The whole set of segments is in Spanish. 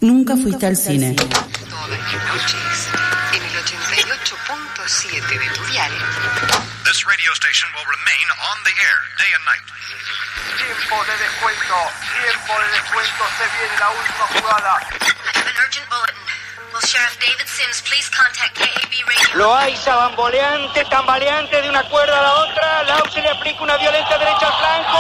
Nunca fuiste al cine. Todas las noches, en el 88.7 de tu dial. This radio station will remain on the air day and night. Tiempo de descuento, se viene la última jugada. I have an urgent bulletin. Will Sheriff David Sims please contact KAB Radio? Loaiza tambaleante de una cuerda a la otra. Lau se le aplica una violenta derecha al flanco.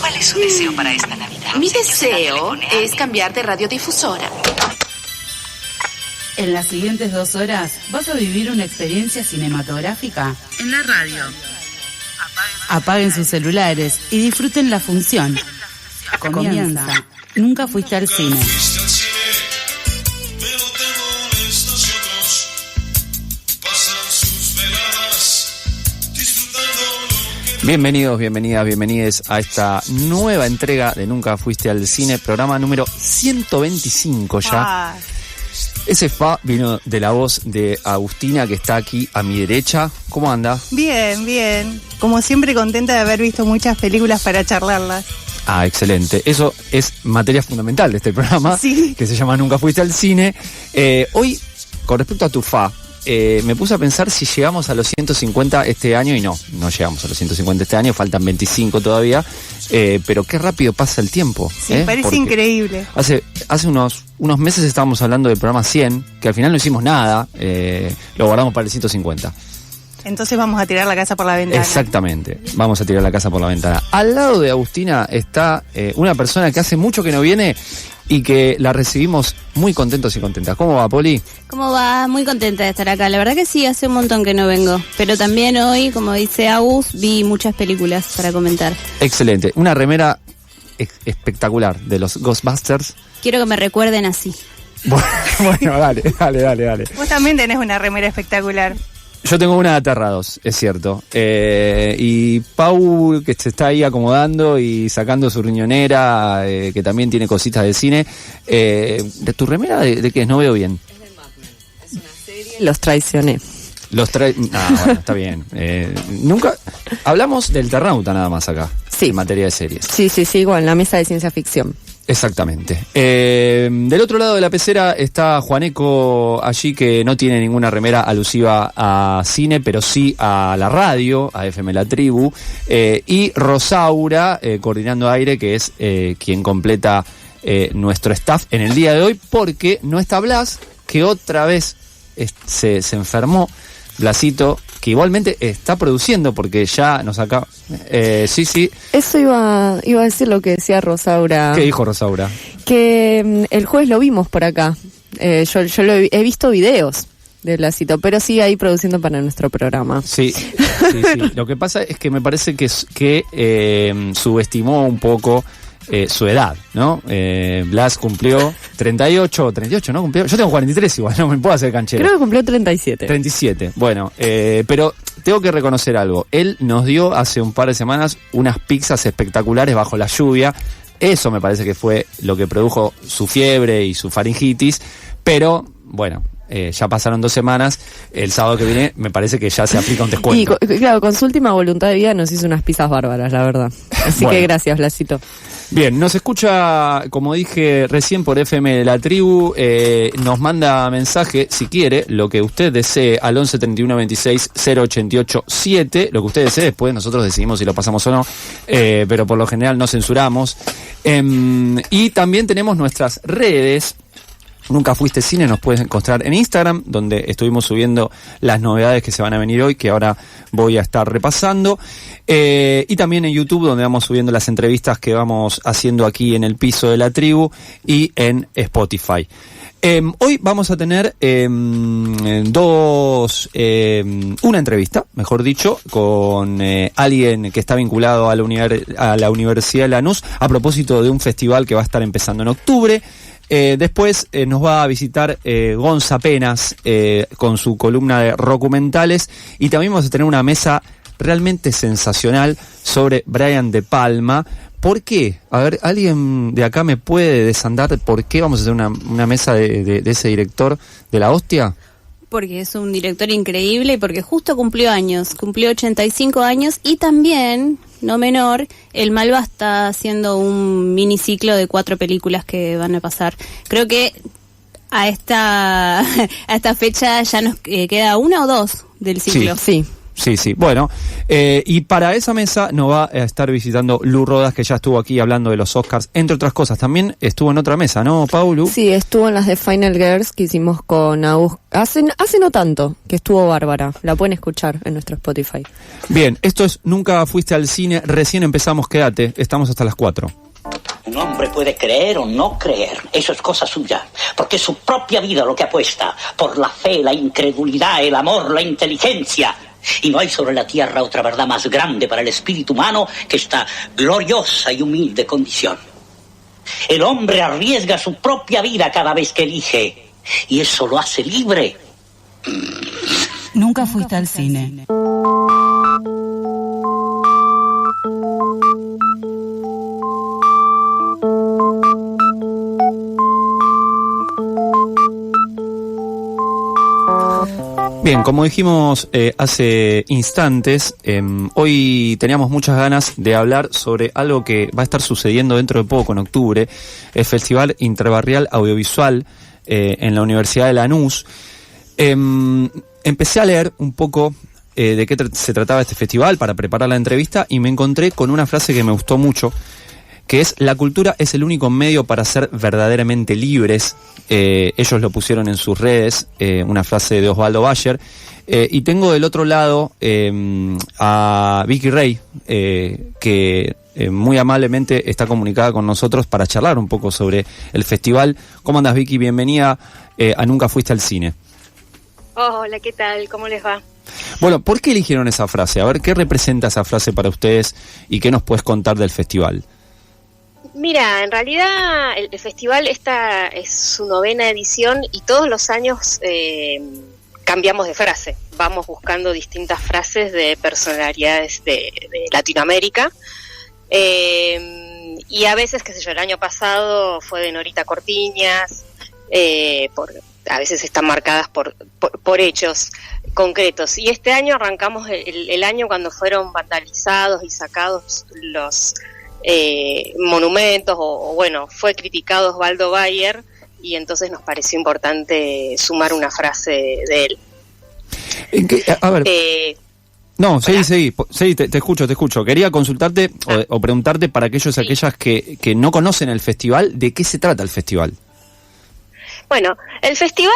¿Cuál es su deseo para esta Navidad? Mi deseo es cambiar de radiodifusora. En las siguientes 2 horas vas a vivir una experiencia cinematográfica en la radio. Apaguen sus celulares y disfruten la función. Comienza. Nunca fuiste al cine. Bienvenidos, bienvenides a esta nueva entrega de Nunca Fuiste al Cine, programa número 125 ya. Ese fa vino de la voz de Agustina, que está aquí a mi derecha. ¿Cómo anda? Bien. Como siempre, contenta de haber visto muchas películas para charlarlas. Ah, excelente. Eso es materia fundamental de este programa, sí, que se llama Nunca Fuiste al Cine. Hoy, con respecto a tu fa, me puse a pensar si llegamos a los 150 este año, y no llegamos a los 150 este año, faltan 25 todavía, pero qué rápido pasa el tiempo. Sí, parece porque increíble. Hace unos meses estábamos hablando del programa 100, que al final no hicimos nada, lo guardamos para el 150. Entonces vamos a tirar la casa por la ventana. Exactamente, vamos a tirar la casa por la ventana. Al lado de Agustina está una persona que hace mucho que no viene y que la recibimos muy contentos y contentas. ¿Cómo va, Poli? ¿Cómo va? Muy contenta de estar acá. La verdad que sí, hace un montón que no vengo. Pero también hoy, como dice Agus, vi muchas películas para comentar. Excelente. Una remera espectacular de los Ghostbusters. Quiero que me recuerden así. Bueno, dale. Vos también tenés una remera espectacular. Yo tengo una de Aterrados, es cierto. Y Pau, que se está ahí acomodando y sacando su riñonera, que también tiene cositas de cine. ¿De tu remera de qué es? No veo bien. Es de Mad Men. Es una serie. Los traicioné. Bueno, está bien. Nunca hablamos del Eternauta nada más acá. Sí. En materia de series. Sí, igual, en la mesa de ciencia ficción. Exactamente. Del otro lado de la pecera está Juaneco allí, que no tiene ninguna remera alusiva a cine, pero sí a la radio, a FM La Tribu, y Rosaura, coordinando aire, que es quien completa nuestro staff en el día de hoy, porque no está Blas, que otra vez se enfermó. Blasito, que igualmente está produciendo, porque ya nos acaba... sí. Eso iba a decir lo que decía Rosaura. ¿Qué dijo Rosaura? Que el jueves lo vimos por acá. Yo he visto videos de Blasito, pero sí ahí produciendo para nuestro programa. Sí. Lo que pasa es que me parece que subestimó un poco su edad, ¿no? Blas cumplió 38, ¿no? Cumplió. Yo tengo 43 igual, no me puedo hacer canchero. Creo que cumplió 37. 37, bueno, pero tengo que reconocer algo. Él nos dio hace un par de semanas unas pizzas espectaculares bajo la lluvia. Eso me parece que fue lo que produjo su fiebre y su faringitis, pero bueno... ya pasaron 2 semanas, el sábado que viene me parece que ya se aplica un descuento. Y claro, con su última voluntad de vida nos hizo unas pizzas bárbaras, la verdad. Así que gracias, Blasito. Bien, nos escucha, como dije recién, por FM La Tribu, nos manda mensaje, si quiere, lo que usted desee, al 11 31 26 088 7, lo que usted desee, después nosotros decidimos si lo pasamos o no, pero por lo general no censuramos. Y también tenemos nuestras redes. Nunca Fuiste Cine, nos puedes encontrar en Instagram, donde estuvimos subiendo las novedades que se van a venir hoy, que ahora voy a estar repasando, y también en YouTube, donde vamos subiendo las entrevistas que vamos haciendo aquí en el piso de La Tribu y en Spotify. Hoy vamos a tener una entrevista, mejor dicho, con alguien que está vinculado a la Universidad de Lanús, a propósito de un festival que va a estar empezando en octubre. Después nos va a visitar Gonza Penas con su columna de documentales, y también vamos a tener una mesa realmente sensacional sobre Brian De Palma. ¿Por qué? A ver, ¿alguien de acá me puede desandar por qué vamos a hacer una mesa de ese director de la hostia? porque es un director increíble y porque justo cumplió 85 años, y también, no menor, el Malva está haciendo un miniciclo de 4 películas que van a pasar. Creo que a esta fecha ya nos queda 1 o 2 del ciclo. Sí. Sí. Bueno, y para esa mesa nos va a estar visitando Lu Rodas, que ya estuvo aquí hablando de los Oscars, entre otras cosas. También estuvo en otra mesa, ¿no, Paulu? Sí, estuvo en las de Final Girls que hicimos con Agus. Hace no tanto, que estuvo bárbara. La pueden escuchar en nuestro Spotify. Bien, esto es Nunca Fuiste al Cine. Recién empezamos, quédate. Estamos hasta las 4. Un hombre puede creer o no creer, eso es cosa suya, porque es su propia vida lo que apuesta, por la fe, la incredulidad, el amor, la inteligencia. Y no hay sobre la tierra otra verdad más grande para el espíritu humano que esta gloriosa y humilde condición. El hombre arriesga su propia vida cada vez que elige, y eso lo hace libre. Nunca fuiste al cine. Bien, como dijimos hace instantes, hoy teníamos muchas ganas de hablar sobre algo que va a estar sucediendo dentro de poco, en octubre, el Festival Interbarrial Audiovisual en la Universidad de Lanús. Empecé a leer un poco de qué se trataba este festival para preparar la entrevista y me encontré con una frase que me gustó mucho, que es: la cultura es el único medio para ser verdaderamente libres. Ellos lo pusieron en sus redes, una frase de Osvaldo Bayer. Y tengo del otro lado a Vicky Rey, que muy amablemente está comunicada con nosotros para charlar un poco sobre el festival. ¿Cómo andas, Vicky? Bienvenida a Nunca Fuiste al Cine. Hola, ¿qué tal? ¿Cómo les va? Bueno, ¿por qué eligieron esa frase? A ver, ¿qué representa esa frase para ustedes y qué nos puedes contar del festival? Mira, en realidad el festival esta es su 9ª edición y todos los años cambiamos de frase. Vamos buscando distintas frases de personalidades de Latinoamérica. Y a veces, qué sé yo, el año pasado fue de Norita Cortiñas, a veces están marcadas por hechos concretos. Y este año arrancamos el año cuando fueron vandalizados y sacados los monumentos, o bueno, fue criticado Osvaldo Bayer y entonces nos pareció importante sumar una frase de él. A ver, no, seguí, te escucho. Quería consultarte o preguntarte para aquellos y aquellas que no conocen el festival, ¿de qué se trata el festival? Bueno, el festival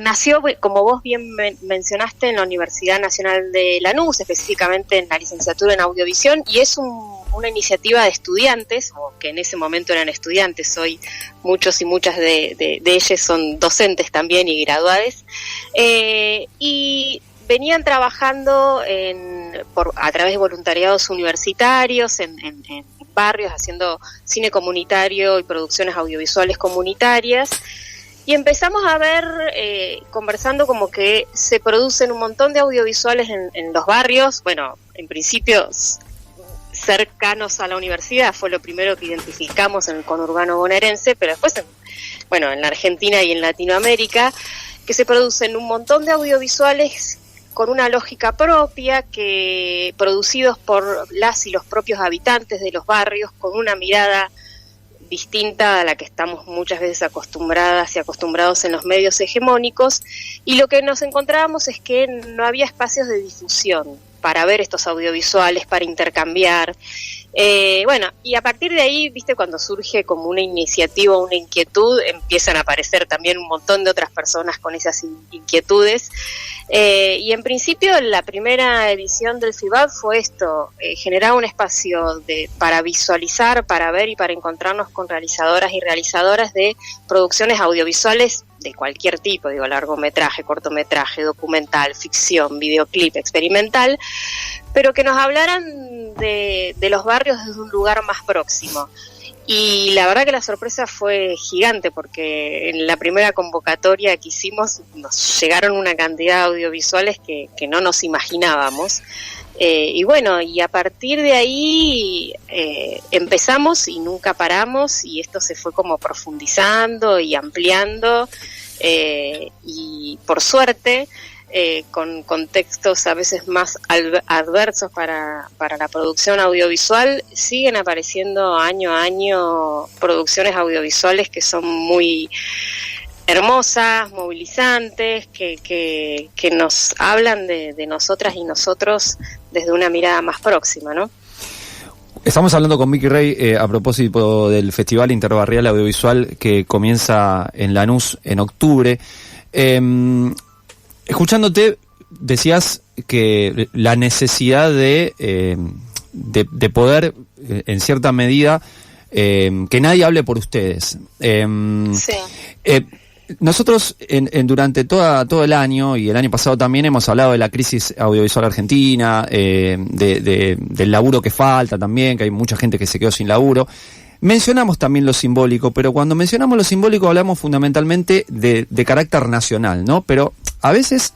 nació, como vos bien mencionaste, en la Universidad Nacional de Lanús, específicamente en la licenciatura en Audiovisión, y es una iniciativa de estudiantes, o que en ese momento eran estudiantes, hoy muchos y muchas de ellos son docentes también y graduados, y venían trabajando a través de voluntariados universitarios en barrios, haciendo cine comunitario y producciones audiovisuales comunitarias, y empezamos a ver, conversando, como que se producen un montón de audiovisuales en los barrios, bueno, en principio cercanos a la universidad, fue lo primero que identificamos en el conurbano bonaerense, pero después, en la Argentina y en Latinoamérica, que se producen un montón de audiovisuales con una lógica propia, que producidos por las y los propios habitantes de los barrios, con una mirada distinta a la que estamos muchas veces acostumbradas y acostumbrados en los medios hegemónicos, y lo que nos encontrábamos es que no había espacios de difusión para ver estos audiovisuales, para intercambiar. Y a partir de ahí, viste, cuando surge como una iniciativa, una inquietud, empiezan a aparecer también un montón de otras personas con esas inquietudes. Y en principio la primera edición del FIBAB fue esto, generar un espacio para visualizar, para ver y para encontrarnos con realizadoras y realizadoras de producciones audiovisuales de cualquier tipo, largometraje, cortometraje, documental, ficción, videoclip, experimental, pero que nos hablaran de los barrios desde un lugar más próximo. Y la verdad que la sorpresa fue gigante, porque en la primera convocatoria que hicimos nos llegaron una cantidad de audiovisuales que no nos imaginábamos. Y a partir de ahí empezamos y nunca paramos, y esto se fue como profundizando y ampliando. y por suerte con contextos a veces más adversos para la producción audiovisual, siguen apareciendo año a año producciones audiovisuales que son muy hermosas, movilizantes, que nos hablan de nosotras y nosotros desde una mirada más próxima, ¿no? Estamos hablando con Vicky Rey a propósito del Festival Interbarrial Audiovisual que comienza en Lanús en octubre. Escuchándote, decías que la necesidad de poder, en cierta medida, que nadie hable por ustedes. Sí. Nosotros durante todo el año y el año pasado también hemos hablado de la crisis audiovisual argentina, del laburo que falta también, que hay mucha gente que se quedó sin laburo. Mencionamos también lo simbólico, pero cuando mencionamos lo simbólico hablamos fundamentalmente de carácter nacional, ¿no? Pero a veces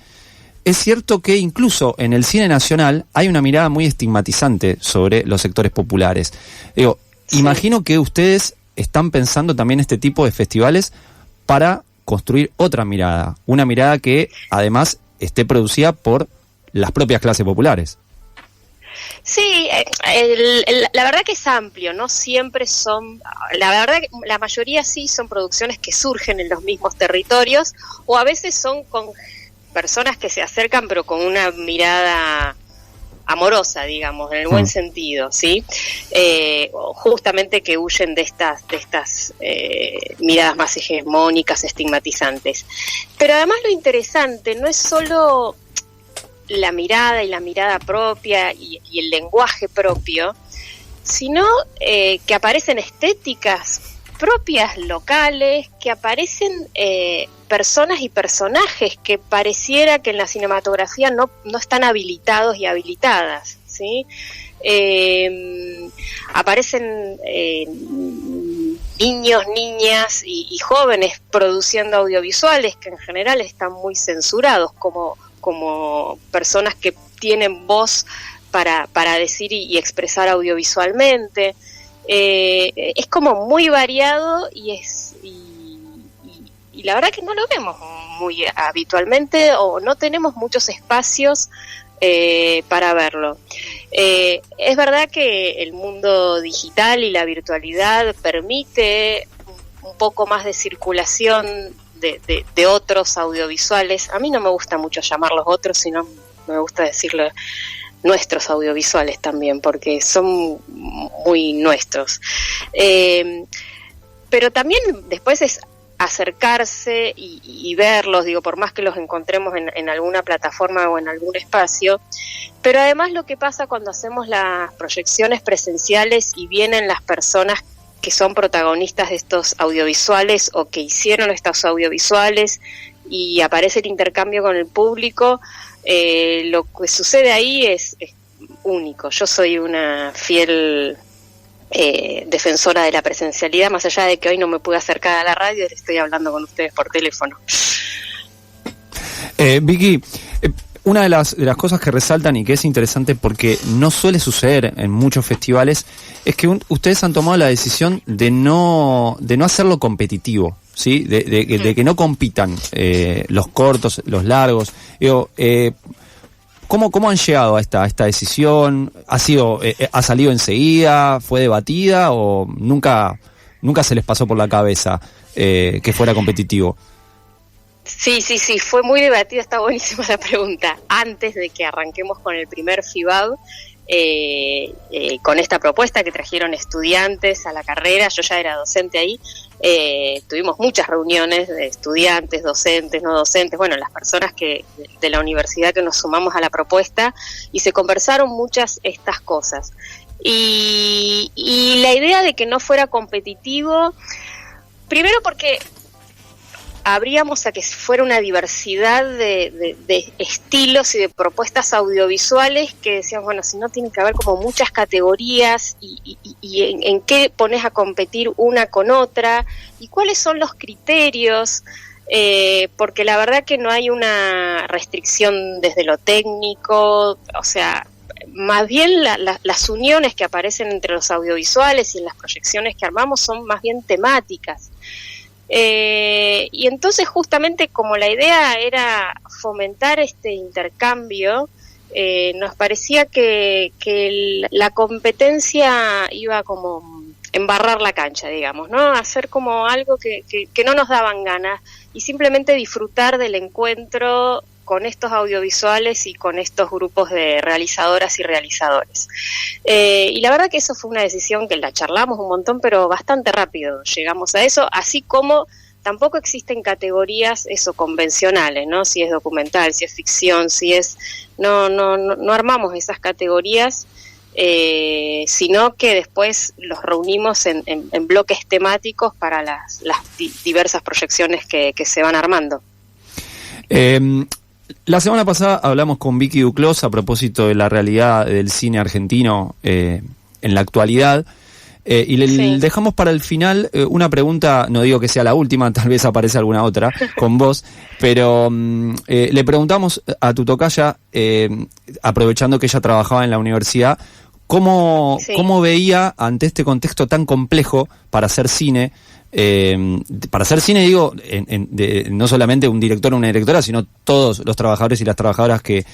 es cierto que incluso en el cine nacional hay una mirada muy estigmatizante sobre los sectores populares. Digo, sí. Imagino que ustedes están pensando también este tipo de festivales para construir otra mirada, una mirada que además esté producida por las propias clases populares. Sí, la verdad que es amplio, no siempre son, la verdad que la mayoría sí son producciones que surgen en los mismos territorios, o a veces son con personas que se acercan pero con una mirada amorosa, digamos, en el buen sentido, ¿sí? Justamente que huyen de estas miradas más hegemónicas, estigmatizantes. Pero además lo interesante no es solo la mirada y la mirada propia y el lenguaje propio, sino que aparecen estéticas propias locales, que aparecen personas y personajes que pareciera que en la cinematografía no están habilitados y habilitadas, ¿sí? Aparecen niños, niñas y jóvenes produciendo audiovisuales que en general están muy censurados como personas que tienen voz para decir y expresar audiovisualmente. Es como muy variado y la verdad que no lo vemos muy habitualmente, o no tenemos muchos espacios para verlo. Es verdad que el mundo digital y la virtualidad permite un poco más de circulación de otros audiovisuales. A mí no me gusta mucho llamarlos otros, sino me gusta decirlo nuestros audiovisuales también, porque son muy nuestros. Pero también después es acercarse y verlos, digo, por más que los encontremos en alguna plataforma o en algún espacio. Pero además lo que pasa cuando hacemos las proyecciones presenciales y vienen las personas que son protagonistas de estos audiovisuales o que hicieron estos audiovisuales y aparece el intercambio con el público, lo que sucede ahí es único. Yo soy una fiel defensora de la presencialidad, más allá de que hoy no me pude acercar a la radio, estoy hablando con ustedes por teléfono. Vicky, una de las cosas que resaltan y que es interesante porque no suele suceder en muchos festivales es que ustedes han tomado la decisión de no hacerlo competitivo, ¿sí? De que no compitan los cortos, los largos. ¿Cómo han llegado a esta decisión? ¿Ha salido enseguida? ¿Fue debatida? ¿O nunca se les pasó por la cabeza que fuera competitivo? Sí, fue muy debatida, está buenísima la pregunta. Antes de que arranquemos con el primer FIBAB, con esta propuesta que trajeron estudiantes a la carrera, yo ya era docente ahí, tuvimos muchas reuniones de estudiantes, docentes, no docentes, bueno, las personas de la universidad que nos sumamos a la propuesta, y se conversaron muchas estas cosas. Y la idea de que no fuera competitivo, primero porque abríamos a que fuera una diversidad de estilos y de propuestas audiovisuales que decíamos, bueno, si no tiene que haber como muchas categorías y en qué pones a competir una con otra y cuáles son los criterios, porque la verdad que no hay una restricción desde lo técnico, o sea, más bien las uniones que aparecen entre los audiovisuales y en las proyecciones que armamos son más bien temáticas. Y entonces justamente como la idea era fomentar este intercambio, nos parecía que la competencia iba como embarrar la cancha, digamos, ¿no? Hacer como algo que no nos daban ganas y simplemente disfrutar del encuentro con estos audiovisuales y con estos grupos de realizadoras y realizadores. Y la verdad que eso fue una decisión que la charlamos un montón, pero bastante rápido llegamos a eso, así como tampoco existen categorías convencionales, ¿no? Si es documental, si es ficción, si es... No armamos esas categorías, sino que después los reunimos en bloques temáticos para las diversas proyecciones que se van armando. La semana pasada hablamos con Vicky Duclos a propósito de la realidad del cine argentino en la actualidad. Y le dejamos para el final una pregunta, no digo que sea la última, tal vez aparece alguna otra con vos, pero le preguntamos a tu tocaya, aprovechando que ella trabajaba en la universidad, ¿cómo veía ante este contexto tan complejo para hacer cine? Digo, no solamente un director o una directora, sino todos los trabajadores y las trabajadoras que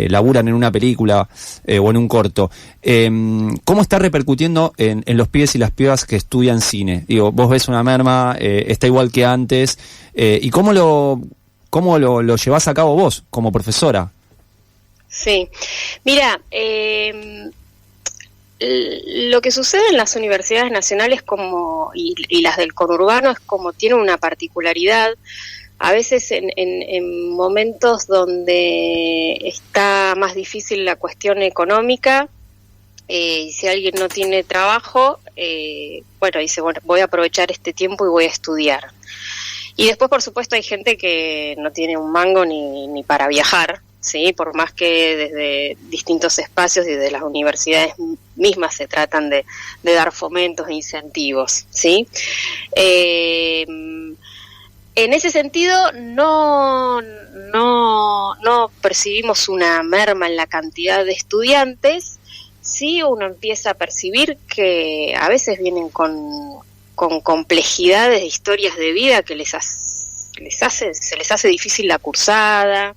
laburan en una película o en un corto. ¿Cómo está repercutiendo en los pibes y las pibas que estudian cine? Digo, vos ves una merma, está igual que antes, ¿y cómo lo llevás a cabo vos como profesora? Sí, mira, lo que sucede en las universidades nacionales y las del conurbano es como tiene una particularidad, a veces en momentos donde está más difícil la cuestión económica, y si alguien no tiene trabajo, dice, voy a aprovechar este tiempo y voy a estudiar. Y después, por supuesto, hay gente que no tiene un mango ni para viajar, ¿sí? Por más que desde distintos espacios y desde las universidades mismas se tratan de dar fomentos e incentivos, ¿sí? En ese sentido no percibimos una merma en la cantidad de estudiantes. Sí, uno empieza a percibir que a veces vienen con complejidades de historias de vida que se les hace difícil la cursada,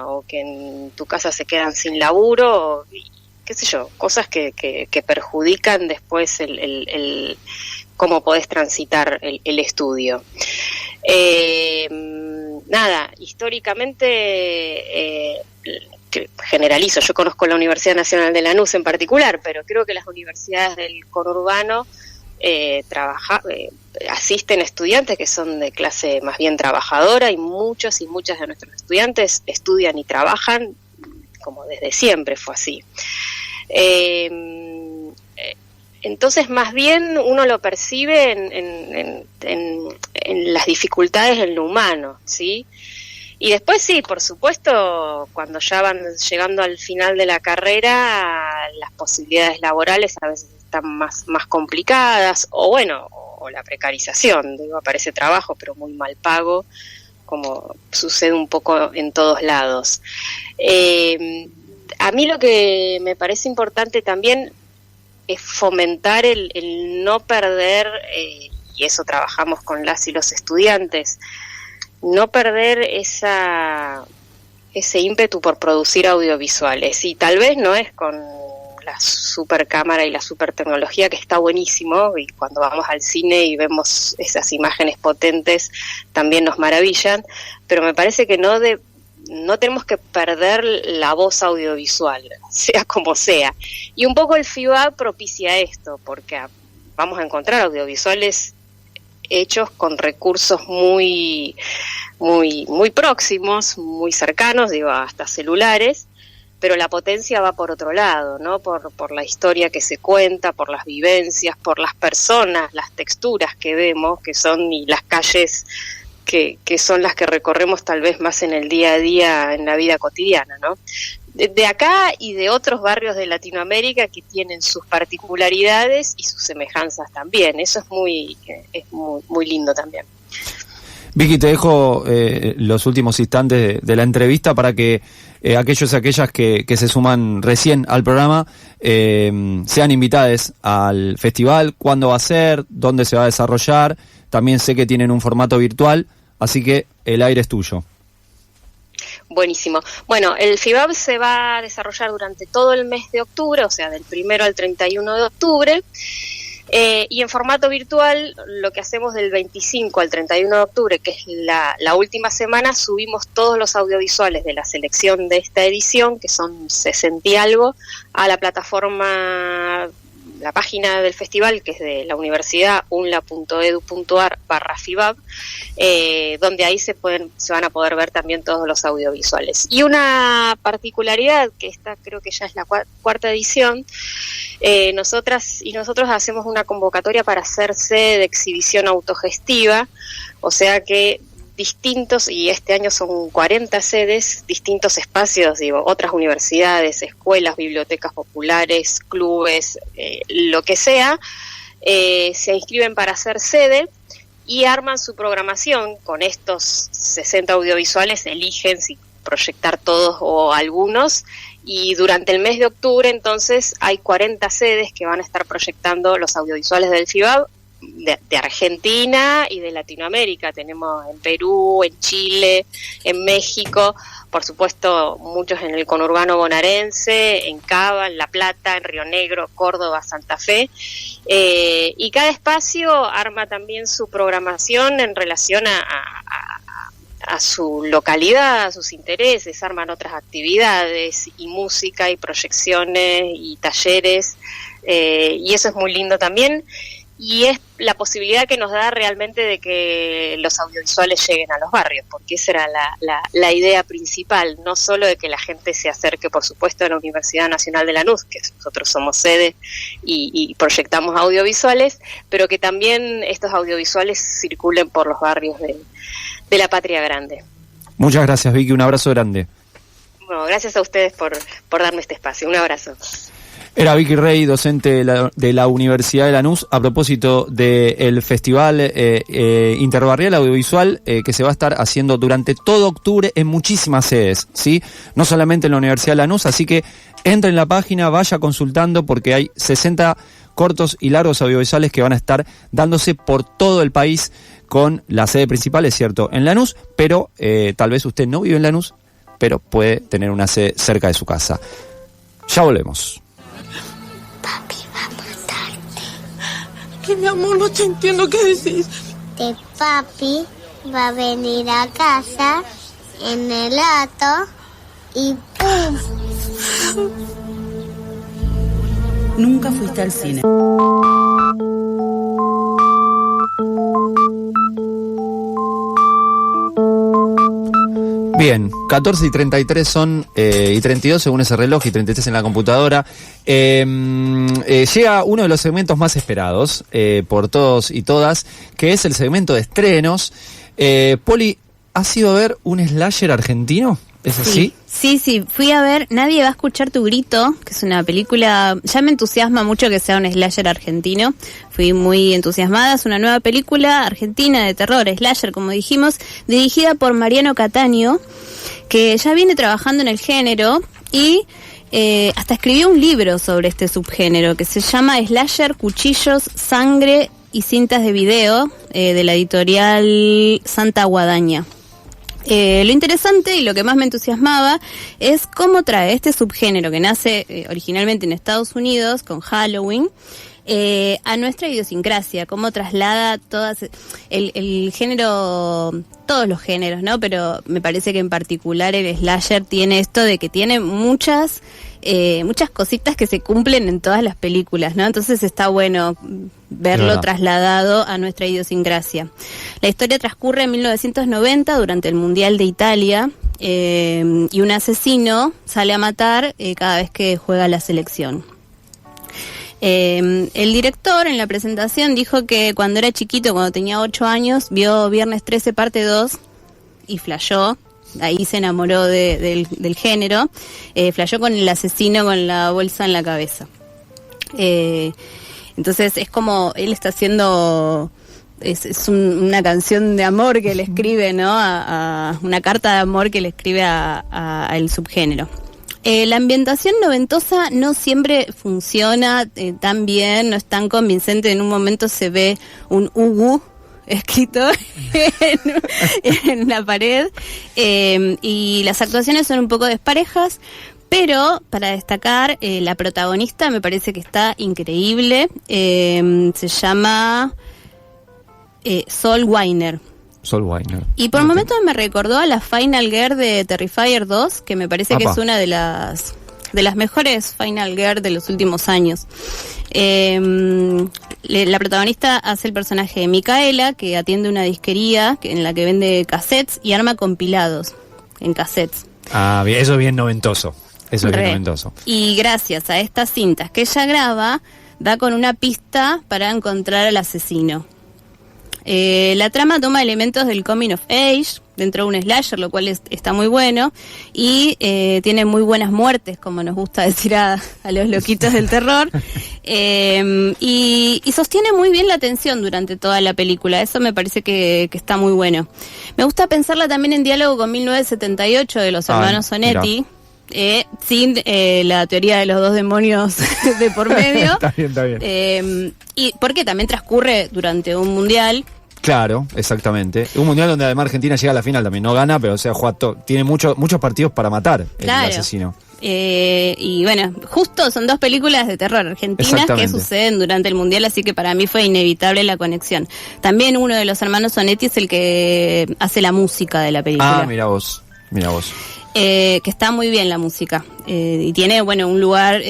o que en tu casa se quedan sin laburo, qué sé yo, cosas que perjudican después el cómo podés transitar el estudio. Históricamente, generalizo, yo conozco la Universidad Nacional de Lanús en particular, pero creo que las universidades del conurbano asisten estudiantes que son de clase más bien trabajadora, y muchos y muchas de nuestros estudiantes estudian y trabajan como desde siempre fue así. Entonces, más bien uno lo percibe en las dificultades en lo humano, ¿sí? Y después sí, por supuesto, cuando ya van llegando al final de la carrera, las posibilidades laborales a veces están más complicadas, o la precarización, aparece trabajo pero muy mal pago, como sucede un poco en todos lados. A mí lo que me parece importante también es fomentar el no perder, y eso trabajamos con las y los estudiantes, no perder ese ímpetu por producir audiovisuales. Y tal vez no es con la super cámara y la super tecnología, que está buenísimo, y cuando vamos al cine y vemos esas imágenes potentes también nos maravillan, pero me parece que no tenemos que perder la voz audiovisual, sea como sea. Y un poco el FIBA propicia esto, porque vamos a encontrar audiovisuales hechos con recursos muy próximos, muy cercanos, hasta celulares, pero la potencia va por otro lado, ¿no? Por la historia que se cuenta, por las vivencias, por las personas, las texturas que vemos, que son, y las calles que son las que recorremos tal vez más en el día a día, en la vida cotidiana, ¿no? De acá y de otros barrios de Latinoamérica que tienen sus particularidades y sus semejanzas también. Eso es muy lindo también. Vicky, te dejo los últimos instantes de la entrevista para que aquellos y aquellas que se suman recién al programa sean invitadas al festival, cuándo va a ser, dónde se va a desarrollar. También sé que tienen un formato virtual, así que el aire es tuyo. Buenísimo. Bueno, el FIVAB se va a desarrollar durante todo el mes de octubre, o sea, del 1 al 31 de octubre. Y en formato virtual, lo que hacemos del 25 al 31 de octubre, que es la última semana, subimos todos los audiovisuales de la selección de esta edición, que son 60 y algo, a la plataforma, la página del festival, que es de la universidad, unla.edu.ar/FIVAB, donde ahí se van a poder ver también todos los audiovisuales. Y una particularidad, que esta creo que ya es la cuarta edición, nosotras y nosotros hacemos una convocatoria para hacerse de exhibición autogestiva, o sea que distintos, y este año son 40 sedes, distintos espacios, otras universidades, escuelas, bibliotecas populares, clubes, lo que sea, se inscriben para hacer sede y arman su programación con estos 60 audiovisuales, eligen si proyectar todos o algunos, y durante el mes de octubre entonces hay 40 sedes que van a estar proyectando los audiovisuales del FIVAB de Argentina y de Latinoamérica. Tenemos en Perú, en Chile, en México, por supuesto muchos en el conurbano bonaerense, en Cava, en La Plata, en Río Negro, Córdoba, Santa Fe, y cada espacio arma también su programación en relación a su localidad, a sus intereses, arman otras actividades y música y proyecciones y talleres, y eso es muy lindo también, y es la posibilidad que nos da realmente de que los audiovisuales lleguen a los barrios, porque esa era la idea principal, no solo de que la gente se acerque, por supuesto, a la Universidad Nacional de Lanús, que nosotros somos sede y proyectamos audiovisuales, pero que también estos audiovisuales circulen por los barrios de la Patria Grande. Muchas gracias, Vicky, un abrazo grande. Bueno, gracias a ustedes por darme este espacio, un abrazo. Era Vicky Rey, docente de la Universidad de Lanús, a propósito del Festival Interbarrial Audiovisual que se va a estar haciendo durante todo octubre en muchísimas sedes, ¿sí? No solamente en la Universidad de Lanús, así que entre en la página, vaya consultando, porque hay 60 cortos y largos audiovisuales que van a estar dándose por todo el país, con la sede principal, es cierto, en Lanús, pero tal vez usted no vive en Lanús, pero puede tener una sede cerca de su casa. Ya volvemos. Papi va a matarte. Que mi amor, no te entiendo qué decís. Que papi va a venir a casa en el auto y ¡pum! Nunca fuiste al cine. Bien, 14:33 son, y 32 según ese reloj, y 33 en la computadora. Llega uno de los segmentos más esperados por todos y todas, que es el segmento de estrenos. Poli, ¿has ido a ver un slasher argentino? ¿Es así? Sí, fui a ver Nadie va a escuchar tu grito, que es una película, ya me entusiasma mucho que sea un slasher argentino, fui muy entusiasmada, es una nueva película argentina de terror, slasher como dijimos, dirigida por Mariano Cataño, que ya viene trabajando en el género y hasta escribió un libro sobre este subgénero que se llama Slasher, Cuchillos, Sangre y Cintas de Video, de la editorial Santa Guadaña. Lo interesante y lo que más me entusiasmaba es cómo trae este subgénero que nace originalmente en Estados Unidos con Halloween a nuestra idiosincrasia, cómo traslada todas el género, todos los géneros, ¿no? Pero me parece que en particular el slasher tiene esto de que tiene muchas cositas que se cumplen en todas las películas, ¿no? Entonces está bueno verlo trasladado a nuestra idiosincrasia. La historia transcurre en 1990 durante el Mundial de Italia y un asesino sale a matar cada vez que juega la selección. El director en la presentación dijo que cuando era chiquito, cuando tenía 8 años, vio Viernes 13 parte 2 y flashó. Ahí se enamoró del género, flashó con el asesino con la bolsa en la cabeza. Entonces es como él está haciendo es una canción de amor que le escribe, ¿no? A una carta de amor que le escribe a el subgénero. La ambientación noventosa no siempre funciona tan bien, no es tan convincente. En un momento se ve un Ugu escrito en la pared, y las actuaciones son un poco desparejas, pero para destacar, la protagonista me parece que está increíble. Se llama Sol Weiner. Sol Weiner. Y por momentos me recordó a la Final Girl de Terrifier 2, que me parece que es una de las mejores Final Girl de los últimos años. La protagonista hace el personaje de Micaela, que atiende una disquería en la que vende cassettes y arma compilados en cassettes. Ah, bien, eso es bien noventoso. Eso es bien noventoso. Y gracias a estas cintas que ella graba, da con una pista para encontrar al asesino. La trama toma elementos del coming of age dentro de un slasher, lo cual está muy bueno, y tiene muy buenas muertes, como nos gusta decir a los loquitos del terror, y sostiene muy bien la tensión durante toda la película. Eso me parece que está muy bueno. Me gusta pensarla también en diálogo con 1978 de los hermanos Sonetti, sin la teoría de los dos demonios de por medio. Está bien. Y porque también transcurre durante un mundial. Claro, exactamente. Un mundial donde además Argentina llega a la final también. No gana, pero o sea, tiene muchos partidos para matar el asesino. Y bueno, justo son dos películas de terror argentinas que suceden durante el mundial, así que para mí fue inevitable la conexión. También uno de los hermanos Sonetti es el que hace la música de la película. Ah, mira vos. Que está muy bien la música, y tiene un lugar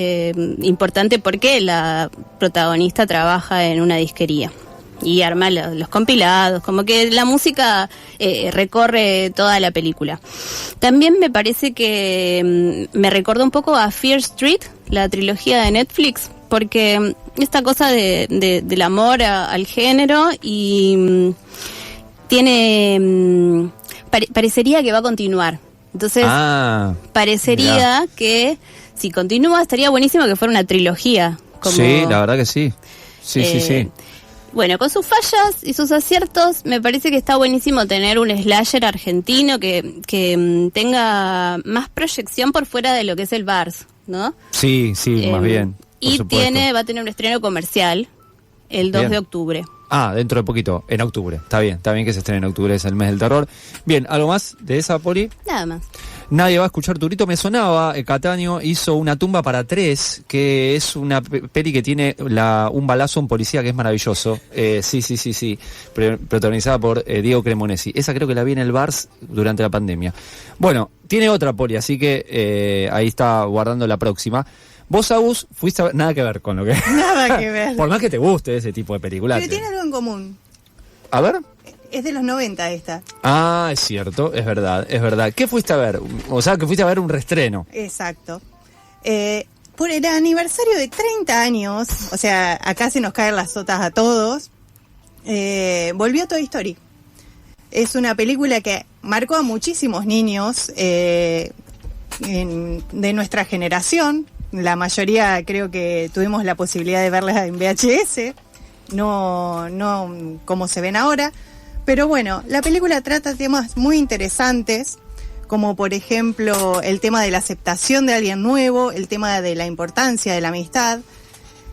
importante porque la protagonista trabaja en una disquería y arma los compilados, como que la música recorre toda la película. También me parece que me recordó un poco a Fear Street, la trilogía de Netflix, porque esta cosa del amor al género, y tiene parecería que va a continuar. Entonces, parecería que si continúa estaría buenísimo que fuera una trilogía. Sí, la verdad que sí. Sí. Bueno, con sus fallas y sus aciertos, me parece que está buenísimo tener un slasher argentino que tenga más proyección por fuera de lo que es el Bars, ¿no? Sí, más bien. Y va a tener un estreno comercial el 2 de octubre. Ah, dentro de poquito, en octubre. Está bien que se estrene en octubre, es el mes del terror. Bien, ¿algo más de esa, Poli? Nada más. Nadie va a escuchar tu grito. Me sonaba, Cataño hizo Una tumba para tres, que es una peli que tiene un balazo a un policía que es maravilloso. Sí. Protagonizada por Diego Cremonesi. Esa creo que la vi en el Bars durante la pandemia. Bueno, tiene otra, Poli, así que ahí está guardando la próxima. Vos, Agus, fuiste a ver, nada que ver con lo que... Nada que ver. Por más que te guste ese tipo de películas. Pero tiene algo en común. A ver. Es de los 90 esta. Ah, es cierto, es verdad. ¿Qué fuiste a ver? O sea, que fuiste a ver un reestreno. Exacto. Por el aniversario de 30 años, o sea, acá se nos caen las sotas a todos, volvió Toy Story. Es una película que marcó a muchísimos niños de nuestra generación. La mayoría creo que tuvimos la posibilidad de verlas en VHS, no como se ven ahora. Pero bueno, la película trata temas muy interesantes, como por ejemplo el tema de la aceptación de alguien nuevo, el tema de la importancia de la amistad.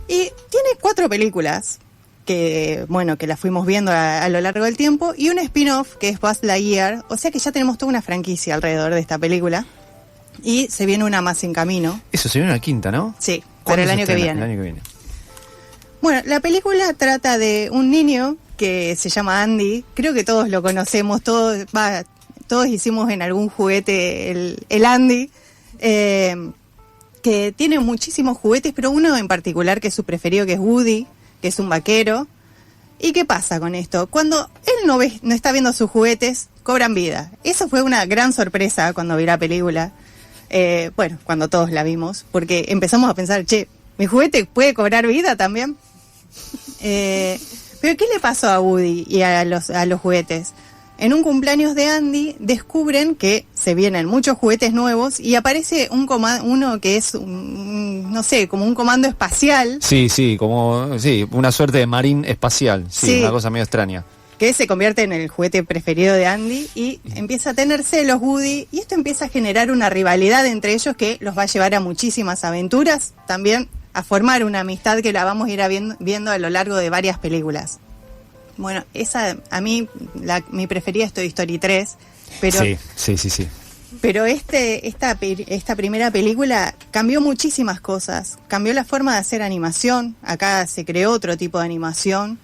Y tiene 4 películas que las fuimos viendo a lo largo del tiempo, y un spin-off que es Buzz Lightyear, o sea que ya tenemos toda una franquicia alrededor de esta película. Y se viene una más en camino. Eso, se viene una quinta, ¿no? Sí, para el año que viene. El año que viene. Bueno, la película trata de un niño que se llama Andy. Creo que todos lo conocemos, todos hicimos en algún juguete el Andy, que tiene muchísimos juguetes, pero uno en particular que es su preferido, que es Woody, que es un vaquero. ¿Y qué pasa con esto? Cuando él no está viendo sus juguetes, cobran vida. Eso fue una gran sorpresa cuando vi la película. Cuando todos la vimos, porque empezamos a pensar, ¿mi juguete puede cobrar vida también? Pero ¿qué le pasó a Woody y a los juguetes? En un cumpleaños de Andy descubren que se vienen muchos juguetes nuevos y aparece uno que es, no sé, como un comando espacial. Sí, una suerte de marín espacial, sí, una cosa medio extraña. Que se convierte en el juguete preferido de Andy y empieza a tener celos Woody, y esto empieza a generar una rivalidad entre ellos que los va a llevar a muchísimas aventuras, también a formar una amistad que la vamos a ir viendo a lo largo de varias películas. Bueno, esa a mí, mi preferida es Toy Story 3, pero sí. Pero esta primera película cambió muchísimas cosas. Cambió la forma de hacer animación. Acá se creó otro tipo de animación.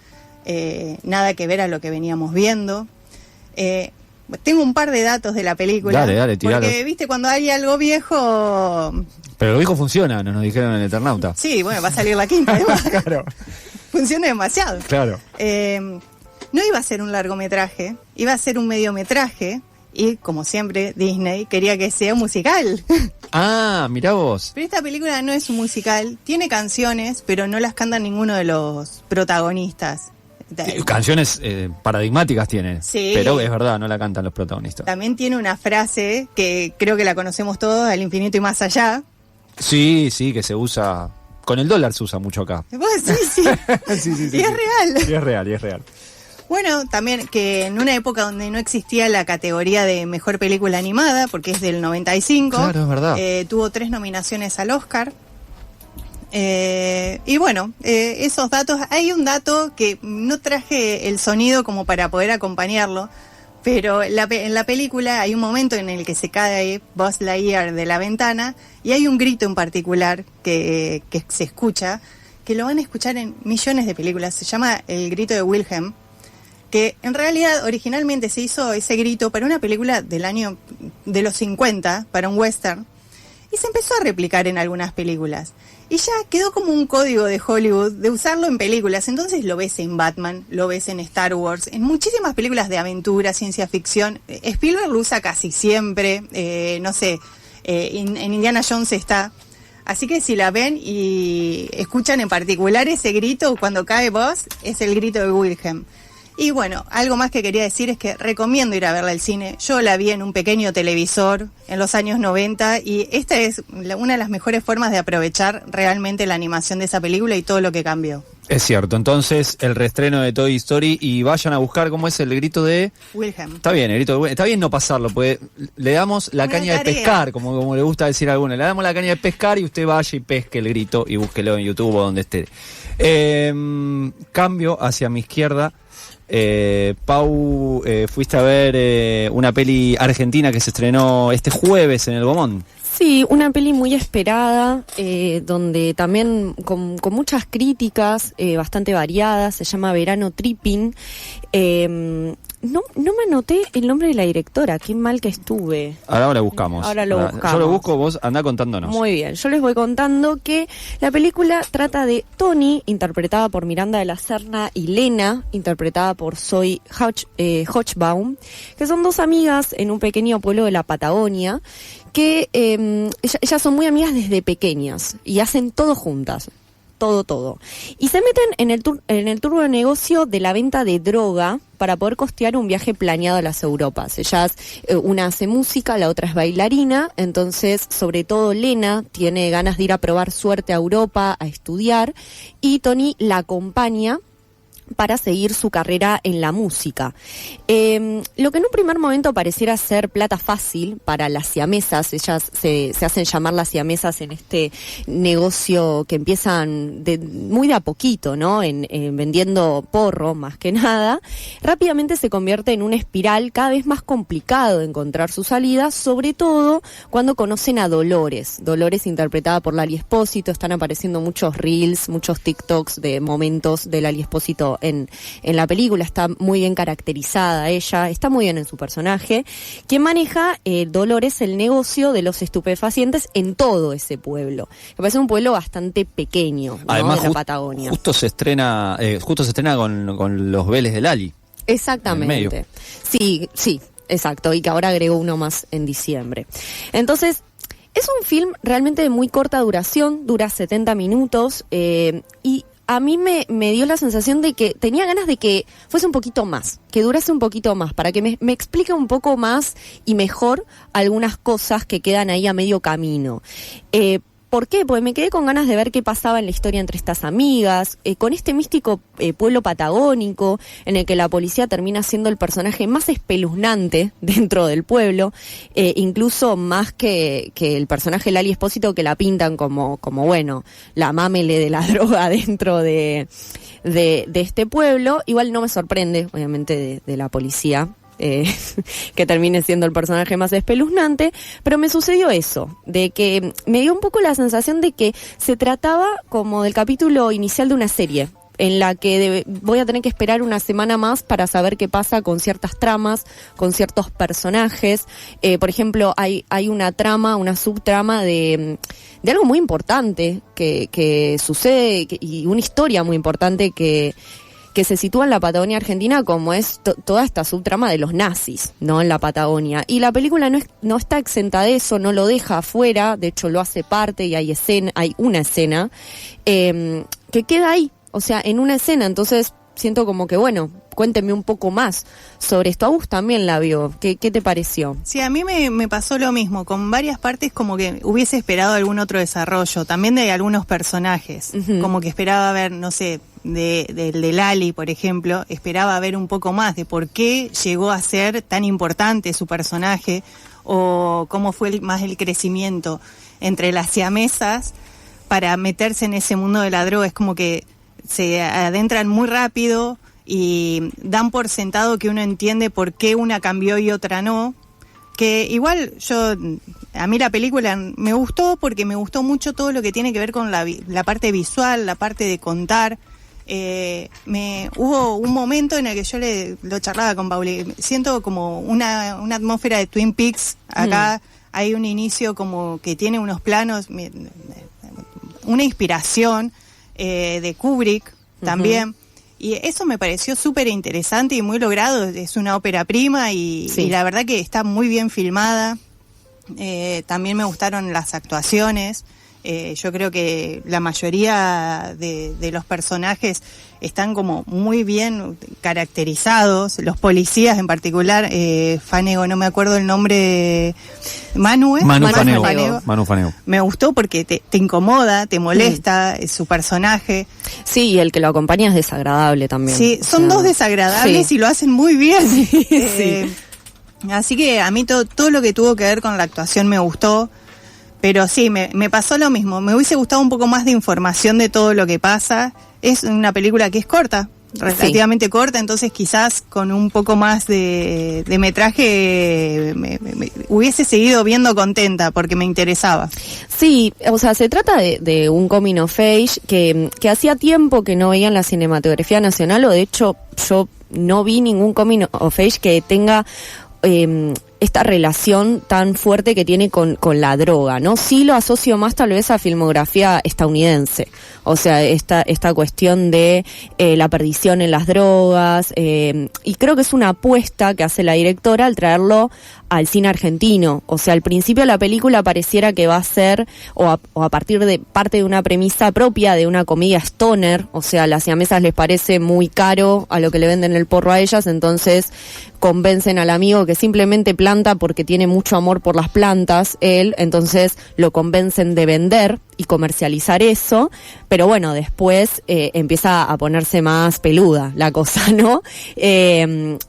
Nada que ver a lo que veníamos viendo. Tengo un par de datos de la película. Dale, tiralo. Porque, viste, cuando hay algo viejo... Pero lo viejo funciona, nos dijeron en el Eternauta. Sí, bueno, va a salir la quinta. Claro. Funciona demasiado. Claro. No iba a ser un largometraje, iba a ser un mediometraje. Y, como siempre, Disney quería que sea un musical. Ah, mirá vos. Pero esta película no es un musical. Tiene canciones, pero no las canta ninguno de los protagonistas. Canciones paradigmáticas tiene. Sí. Pero es verdad, no la cantan los protagonistas. También tiene una frase que creo que la conocemos todos, al infinito y más allá. Sí, que se usa... Con el dólar se usa mucho acá. Sí. Sí. Y es real. Y es real. Bueno, también que en una época donde no existía la categoría de mejor película animada, porque es del 95, claro, es verdad. Tuvo 3 nominaciones al Oscar. Y bueno, esos datos, hay un dato que no traje el sonido como para poder acompañarlo, pero en la película hay un momento en el que se cae Buzz Lightyear de la ventana y hay un grito en particular que se escucha, que lo van a escuchar en millones de películas. Se llama el grito de Wilhelm, que en realidad originalmente se hizo ese grito para una película del año de los 50, para un western, y se empezó a replicar en algunas películas. Y ya quedó como un código de Hollywood de usarlo en películas. Entonces lo ves en Batman, lo ves en Star Wars, en muchísimas películas de aventura, ciencia ficción. Spielberg lo usa casi siempre, en Indiana Jones está. Así que si la ven y escuchan en particular ese grito cuando cae Buzz, es el grito de Wilhelm. Y bueno, algo más que quería decir es que recomiendo ir a verla al cine. Yo la vi en un pequeño televisor en los años 90 y esta es una de las mejores formas de aprovechar realmente la animación de esa película y todo lo que cambió. Es cierto, entonces el reestreno de Toy Story y vayan a buscar cómo es el grito de... Wilhelm. Está bien, el grito de Wilhelm. Está bien no pasarlo, porque le damos la caña de pescar, como le gusta decir a algunos. Le damos la caña de pescar y usted vaya y pesque el grito y búsquelo en YouTube o donde esté. Cambio hacia mi izquierda. Pau, fuiste a ver una peli argentina que se estrenó este jueves en el Gomón. Sí, una peli muy esperada, donde también con muchas críticas bastante variadas, se llama Verano Tripping. No me anoté el nombre de la directora, qué mal que estuve. Ahora lo buscamos. Ahora lo buscamos. Yo lo busco, vos andá contándonos. Muy bien, yo les voy contando que la película trata de Toni, interpretada por Miranda de la Serna, y Lena, interpretada por Zoe Hochbaum, que son 2 amigas en un pequeño pueblo de la Patagonia, que ellas son muy amigas desde pequeñas y hacen todo juntas. Todo. Y se meten en el turbo de negocio de la venta de droga para poder costear un viaje planeado a las Europas. Ellas, una hace música, la otra es bailarina, entonces sobre todo Lena tiene ganas de ir a probar suerte a Europa, a estudiar, y Toni la acompaña para seguir su carrera en la música. Lo que en un primer momento pareciera ser plata fácil para las siamesas, ellas se hacen llamar las siamesas en este negocio que empiezan muy de a poquito, ¿no? En vendiendo porro más que nada, rápidamente se convierte en una espiral cada vez más complicado de encontrar su salida, sobre todo cuando conocen a Dolores. Dolores, interpretada por Lali Espósito. Están apareciendo muchos reels, muchos TikToks de momentos de Lali Espósito en la película. Está muy bien caracterizada ella, está muy bien en su personaje, quien maneja Dolores el negocio de los estupefacientes en todo ese pueblo, que parece un pueblo bastante pequeño, ¿no? Además, de la Patagonia. Justo se estrena con los Vélez de Lali. Exactamente. Sí, exacto, y que ahora agregó uno más en diciembre. Entonces, es un film realmente de muy corta duración, dura 70 minutos, y a mí me dio la sensación de que tenía ganas de que fuese un poquito más, que durase un poquito más, para que me explique un poco más y mejor algunas cosas que quedan ahí a medio camino. ¿Por qué? Porque me quedé con ganas de ver qué pasaba en la historia entre estas amigas, con este místico pueblo patagónico, en el que la policía termina siendo el personaje más espeluznante dentro del pueblo, incluso más que el personaje Lali Espósito, que la pintan como bueno, la mámele de la droga dentro de este pueblo. Igual no me sorprende, obviamente, de la policía, que termine siendo el personaje más espeluznante, pero me sucedió eso, de que me dio un poco la sensación de que se trataba como del capítulo inicial de una serie, en la que voy a tener que esperar una semana más para saber qué pasa con ciertas tramas, con ciertos personajes. Por ejemplo, hay una trama, una subtrama de algo muy importante que sucede, y una historia muy importante que se sitúa en la Patagonia Argentina, como es toda esta subtrama de los nazis, ¿no? En la Patagonia. Y la película no está exenta de eso, no lo deja afuera, de hecho lo hace parte, y hay una escena que queda ahí, o sea, en una escena. Entonces siento como que, bueno, cuénteme un poco más sobre esto. Agus también la vio. ¿Qué te pareció? Sí, a mí me pasó lo mismo, con varias partes como que hubiese esperado algún otro desarrollo, también de algunos personajes, como que esperaba ver, no sé, de Lali, por ejemplo, esperaba ver un poco más de por qué llegó a ser tan importante su personaje, o cómo fue más el crecimiento entre las siamesas para meterse en ese mundo de la droga. Es como que se adentran muy rápido y dan por sentado que uno entiende por qué una cambió y otra no. Que igual a mí la película me gustó porque me gustó mucho todo lo que tiene que ver con la parte visual, la parte de contar. Hubo un momento en el que yo lo charlaba con Pauli, siento como una atmósfera de Twin Peaks acá. Hay un inicio como que tiene unos planos, una inspiración de Kubrick también, y eso me pareció súper interesante y muy logrado. Es una ópera prima y la verdad que está muy bien filmada. También me gustaron las actuaciones. Yo creo que la mayoría de los personajes están como muy bien caracterizados, los policías en particular. Fanego, no me acuerdo el nombre. Manu Fanego. Me gustó porque te incomoda, te molesta su personaje. Sí, y el que lo acompaña es desagradable también. Sí, son dos desagradables y lo hacen muy bien. Así que a mí todo lo que tuvo que ver con la actuación me gustó. Pero sí, me pasó lo mismo. Me hubiese gustado un poco más de información de todo lo que pasa. Es una película que es corta, relativamente corta, entonces quizás con un poco más de metraje me hubiese seguido viendo contenta porque me interesaba. Sí, o sea, se trata de un coming of age que hacía tiempo que no veía en la cinematografía nacional, o de hecho yo no vi ningún coming of age que tenga esta relación tan fuerte que tiene con la droga, ¿no? Sí lo asocio más tal vez a filmografía estadounidense, o sea, esta cuestión de la perdición en las drogas, y creo que es una apuesta que hace la directora al traerlo al cine argentino. O sea, al principio la película pareciera que va a ser, o a partir de parte de una premisa propia de una comedia stoner, o sea, a las siamesas les parece muy caro a lo que le venden el porro a ellas, entonces convencen al amigo que simplemente planta porque tiene mucho amor por las plantas, entonces lo convencen de vender y comercializar eso, pero bueno, después empieza a ponerse más peluda la cosa, ¿no?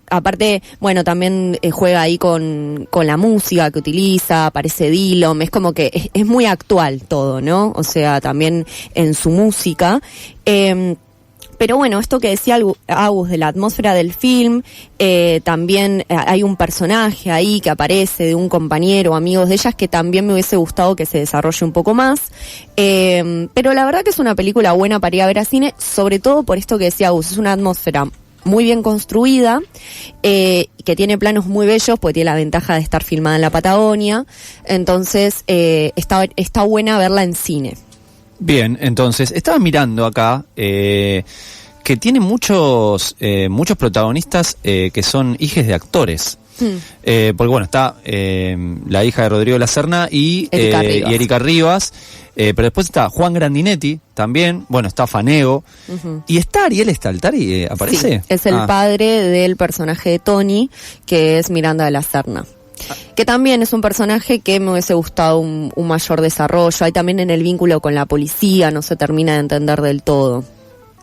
Aparte, bueno, también juega ahí con la música que utiliza, aparece Dillom, es como que es muy actual todo, ¿no? O sea, también en su música. Pero bueno, esto que decía Agus de la atmósfera del film, también hay un personaje ahí que aparece de un compañero o amigos de ellas que también me hubiese gustado que se desarrolle un poco más. Pero la verdad que es una película buena para ir a ver a cine, sobre todo por esto que decía Agus, es una atmósfera muy bien construida, que tiene planos muy bellos, porque tiene la ventaja de estar filmada en la Patagonia, entonces está buena verla en cine. Bien, entonces, estaba mirando acá que tiene muchos protagonistas que son hijos de actores. Porque bueno, está la hija de Rodrigo La Serna y Erika Rivas. Pero después está Juan Grandinetti también, bueno, está Fanego, y está Ariel Staltari, ¿aparece? Sí, es el padre del personaje de Tony, que es Miranda de la Serna. Que también es un personaje que me hubiese gustado un mayor desarrollo. Hay también en el vínculo con la policía, no se termina de entender del todo.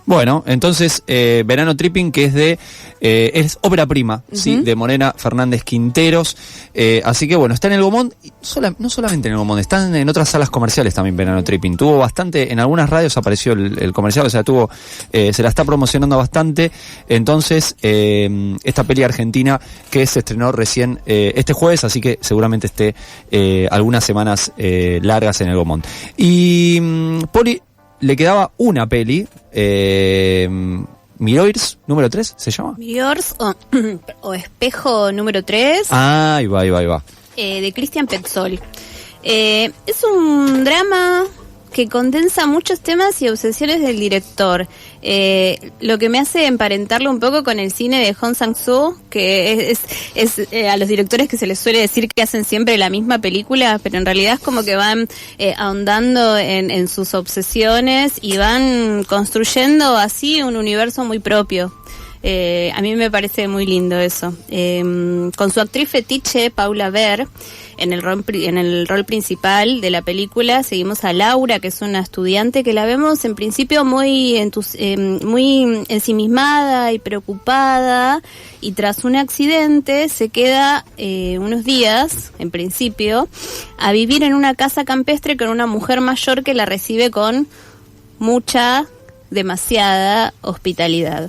Bueno, entonces Verano Tripping, que es ópera prima, ¿sí? De Morena Fernández Quinteros, así que bueno, está en el Gaumont, no solamente en el Gaumont, están en otras salas comerciales también Verano Tripping, tuvo bastante, en algunas radios apareció el comercial, o sea, se la está promocionando bastante, entonces esta peli argentina que se estrenó recién este jueves, así que seguramente esté algunas semanas largas en el Gaumont. Y Poli, le quedaba una peli, Mirrors número 3, ¿se llama? Mirrors o Espejo número 3. Ah, ahí va. De Cristian Petzold. Es un drama que condensa muchos temas y obsesiones del director. Lo que me hace emparentarlo un poco con el cine de Hong Sang-soo, que es a los directores que se les suele decir que hacen siempre la misma película, pero en realidad es como que van ahondando en sus obsesiones y van construyendo así un universo muy propio. A mí me parece muy lindo eso. Con su actriz fetiche, Paula Ver, en el rol principal de la película, seguimos a Laura, que es una estudiante que la vemos en principio muy ensimismada y preocupada, y tras un accidente se queda unos días, en principio, a vivir en una casa campestre con una mujer mayor que la recibe con demasiada hospitalidad.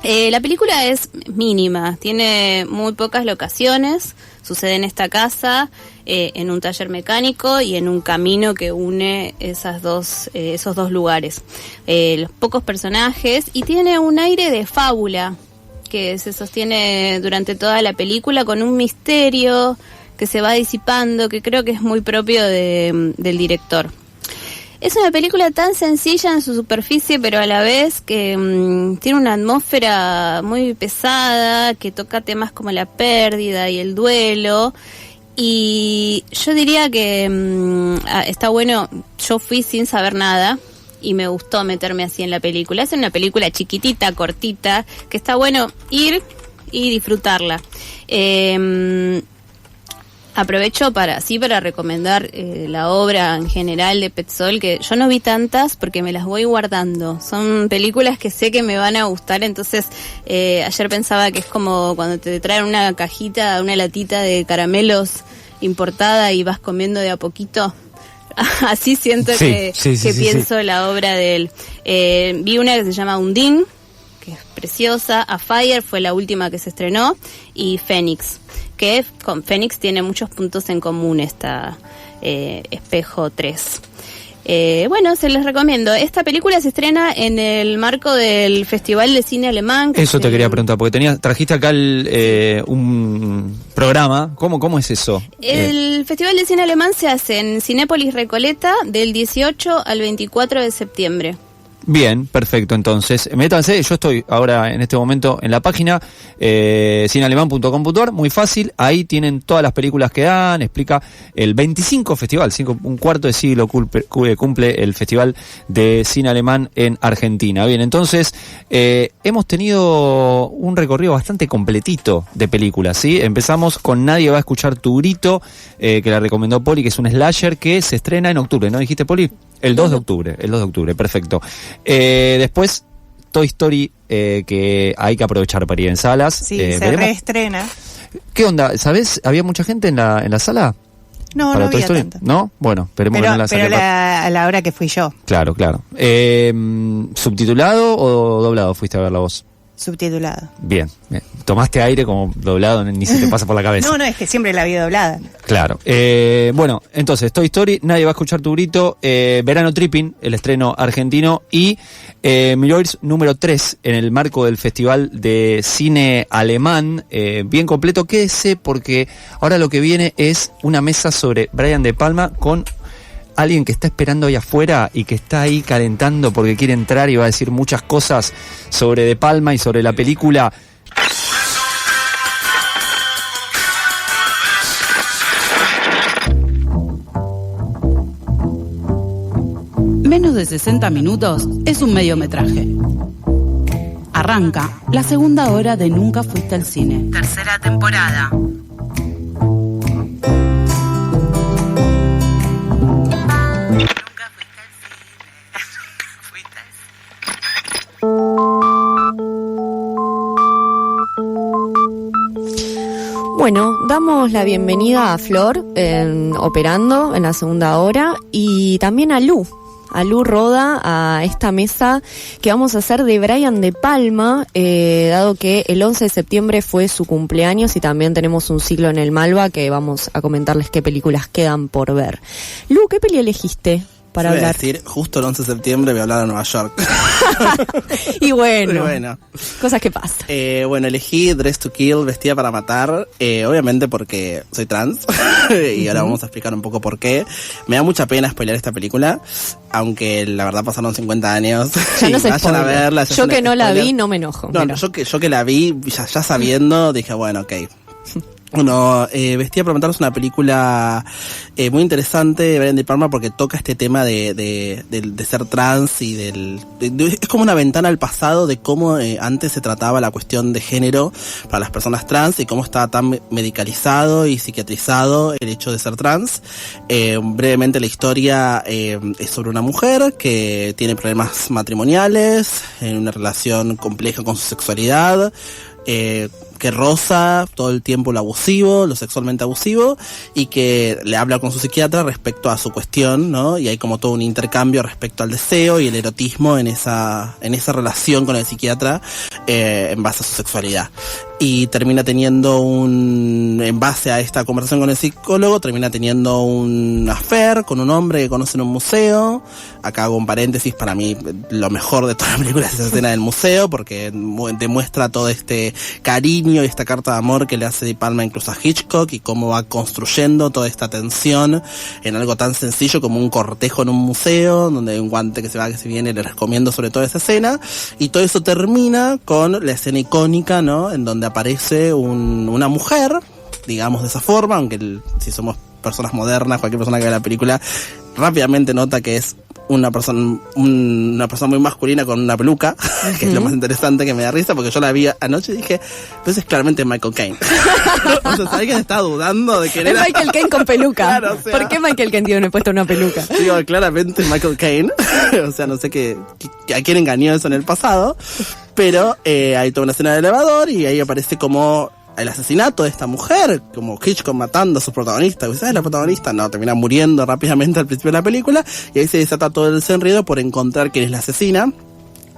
La película es mínima, tiene muy pocas locaciones, sucede en esta casa, en un taller mecánico y en un camino que une esos dos lugares. Los pocos personajes, y tiene un aire de fábula que se sostiene durante toda la película con un misterio que se va disipando, que creo que es muy propio del director. Es una película tan sencilla en su superficie, pero a la vez que tiene una atmósfera muy pesada, que toca temas como la pérdida y el duelo. Y yo diría que está bueno, yo fui sin saber nada y me gustó meterme así en la película. Es una película chiquitita, cortita, que está bueno ir y disfrutarla. Aprovecho para recomendar la obra en general de Petzold, que yo no vi tantas porque me las voy guardando. Son películas que sé que me van a gustar, entonces ayer pensaba que es como cuando te traen una cajita, una latita de caramelos importada y vas comiendo de a poquito. Así siento que pienso la obra de él. Vi una que se llama Undine, que es preciosa. A Fire fue la última que se estrenó, y Fénix, que con Fénix tiene muchos puntos en común esta Espejo 3. Bueno, se les recomiendo. Esta película se estrena en el marco del Festival de Cine Alemán. Eso te quería preguntar, porque trajiste acá un programa. ¿Cómo es eso? El Festival de Cine Alemán se hace en Cinépolis Recoleta del 18 al 24 de septiembre. Bien, perfecto, entonces, métanse, yo estoy ahora en este momento en la página cinealeman.com.ar, muy fácil, ahí tienen todas las películas que dan, explica el 25 festival, un cuarto de siglo cumple el Festival de Cine Alemán en Argentina. Bien, entonces, hemos tenido un recorrido bastante completito de películas, ¿sí? Empezamos con Nadie va a escuchar tu grito, que la recomendó Poli, que es un slasher que se estrena en octubre, ¿no dijiste, Poli? El 2 de octubre, perfecto. Después, Toy Story, que hay que aprovechar para ir en salas. Sí, se reestrena. ¿Qué onda? ¿Sabés? ¿Había mucha gente en la sala? No, no había tanto. ¿No? Bueno, esperemos que no la saque. Pero a la hora que fui yo. Claro. ¿Subtitulado o doblado fuiste a ver la voz? Subtitulado. Bien. Tomaste aire como doblado, ni se te pasa por la cabeza. No, es que siempre la vi doblada. Claro. Bueno, entonces, Toy Story, Nadie va a escuchar tu grito, Verano Tripping, el estreno argentino, y Mirrors número 3 en el marco del Festival de Cine Alemán, bien completo. Quédese porque ahora lo que viene es una mesa sobre Brian De Palma con alguien que está esperando ahí afuera y que está ahí calentando porque quiere entrar y va a decir muchas cosas sobre De Palma y sobre la película. 60 minutos, es un mediometraje. Arranca la segunda hora de Nunca Fuiste al Cine. Tercera temporada. Bueno, damos la bienvenida a Flor operando en la segunda hora y también a Lu Roda a esta mesa que vamos a hacer de Brian De Palma, dado que el 11 de septiembre fue su cumpleaños y también tenemos un ciclo en el Malva que vamos a comentarles qué películas quedan por ver. Lu, ¿qué peli elegiste para hablar? Voy a decir, justo el 11 de septiembre voy a hablar de Nueva York. Y bueno, cosas que pasan. Bueno, elegí Dress to Kill, Vestida para Matar, obviamente porque soy trans, y ahora vamos a explicar un poco por qué. Me da mucha pena spoilear esta película, aunque la verdad pasaron 50 años. Ya no se vayan a verla. Yo que no la vi, no me enojo. No, yo que la vi, ya sabiendo, dije, bueno, ok. Bueno, Vestida para Matar es una película muy interesante de Brian De Palma porque toca este tema de ser trans y es como una ventana al pasado de cómo antes se trataba la cuestión de género para las personas trans y cómo estaba tan medicalizado y psiquiatrizado el hecho de ser trans. Brevemente la historia es sobre una mujer que tiene problemas matrimoniales, en una relación compleja con su sexualidad, que roza todo el tiempo lo sexualmente abusivo, y que le habla con su psiquiatra respecto a su cuestión, ¿no? Y hay como todo un intercambio respecto al deseo y el erotismo en esa relación con el psiquiatra, en base a su sexualidad. Y termina teniendo en base a esta conversación con el psicólogo, termina teniendo un affair con un hombre que conoce en un museo. Acá hago un paréntesis, para mí lo mejor de toda la película es esa escena del museo, porque demuestra todo este cariño y esta carta de amor que le hace De Palma incluso a Hitchcock, y cómo va construyendo toda esta tensión en algo tan sencillo como un cortejo en un museo, donde hay un guante que se va, que se viene. Les recomiendo sobre todo esa escena, y todo eso termina con la escena icónica, ¿no? En donde aparece una mujer, digamos de esa forma, aunque si somos personas modernas, cualquier persona que ve la película rápidamente nota que es una persona muy masculina con una peluca, que es lo más interesante, que me da risa, porque yo la vi anoche y dije, pues es claramente Michael Caine. O sea, ¿sabes quién estaba dudando de quién era? Es Michael Caine con peluca. Claro, o sea, ¿por qué Michael Caine tiene puesto una peluca? Digo, claramente Michael Caine. O sea, no sé a quién engañó eso en el pasado, pero hay toda una escena de elevador y ahí aparece como el asesinato de esta mujer, como Hitchcock matando a su protagonista. ¿Sabes la protagonista? No, termina muriendo rápidamente al principio de la película, y ahí se desata todo el desenredo por encontrar quién es la asesina,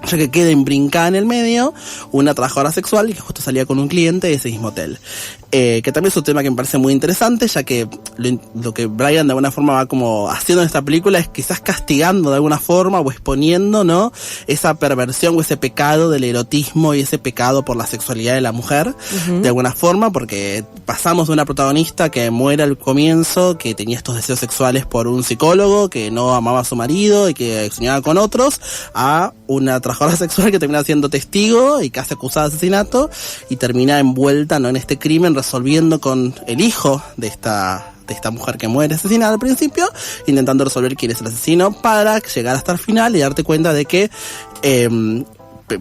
ya que queda imbrincada en el medio una trabajadora sexual y que justo salía con un cliente de ese mismo hotel. Que también es un tema que me parece muy interesante, ya que lo que Brian de alguna forma va como haciendo en esta película es quizás castigando de alguna forma o exponiendo, ¿no?, esa perversión o ese pecado del erotismo y ese pecado por la sexualidad de la mujer, de alguna forma, porque pasamos de una protagonista que muere al comienzo, que tenía estos deseos sexuales por un psicólogo, que no amaba a su marido y que soñaba con otros, a una trabajadora sexual que termina siendo testigo y casi acusada de asesinato y termina envuelta, ¿no?, en este crimen, resolviendo con el hijo de esta mujer que muere asesinada al principio, intentando resolver quién es el asesino para llegar hasta el final y darte cuenta de que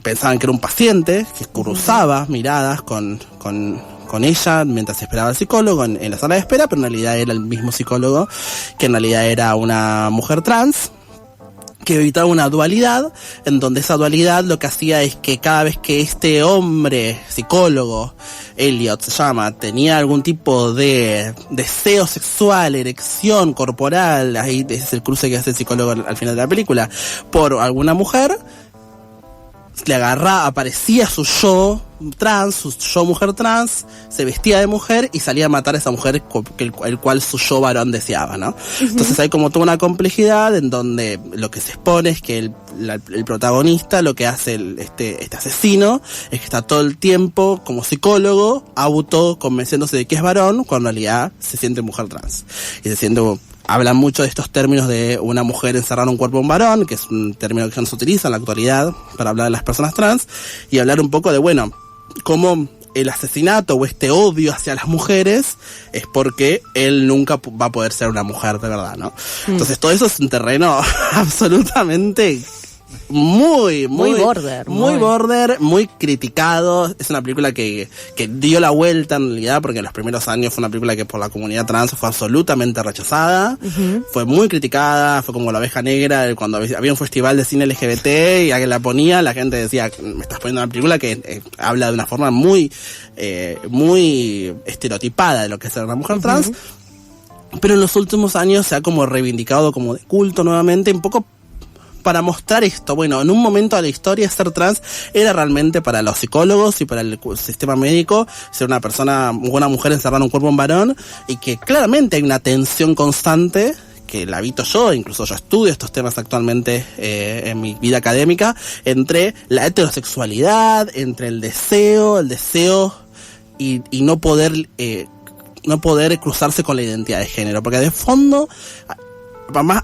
pensaban que era un paciente que cruzaba miradas con ella mientras esperaba al psicólogo en la sala de espera, pero en realidad era el mismo psicólogo, que en realidad era una mujer trans que evitaba una dualidad, en donde esa dualidad lo que hacía es que cada vez que este hombre psicólogo, Elliot se llama, tenía algún tipo de deseo sexual, erección corporal, ahí ese es el cruce que hace el psicólogo al final de la película, por alguna mujer, le aparecía su yo trans, su yo mujer trans, se vestía de mujer y salía a matar a esa mujer el cual su yo varón deseaba, ¿no? Entonces hay como toda una complejidad en donde lo que se expone es que el protagonista, lo que hace este asesino, es que está todo el tiempo como psicólogo, convenciéndose de que es varón, cuando en realidad se siente mujer trans. Y se siente... Hablan mucho de estos términos de una mujer encerrada en un cuerpo de un varón, que es un término que ya no se utiliza en la actualidad para hablar de las personas trans, y hablar un poco de, bueno, cómo el asesinato o este odio hacia las mujeres es porque él nunca va a poder ser una mujer de verdad, ¿no? Entonces todo eso es un terreno absolutamente muy border, muy criticado. Es una película que dio la vuelta en realidad, porque en los primeros años fue una película que por la comunidad trans fue absolutamente rechazada, fue muy criticada, fue como La Oveja Negra, cuando había un festival de cine LGBT y a que la ponía, la gente decía, me estás poniendo una película que habla de una forma muy estereotipada de lo que es ser una mujer trans, pero en los últimos años se ha como reivindicado como de culto nuevamente, un poco para mostrar esto. Bueno, en un momento de la historia ser trans era realmente para los psicólogos y para el sistema médico ser una mujer encerrada en un cuerpo de un varón, y que claramente hay una tensión constante que la habito yo, incluso yo estudio estos temas actualmente en mi vida académica, entre la heterosexualidad, entre el deseo y no poder cruzarse con la identidad de género, porque de fondo,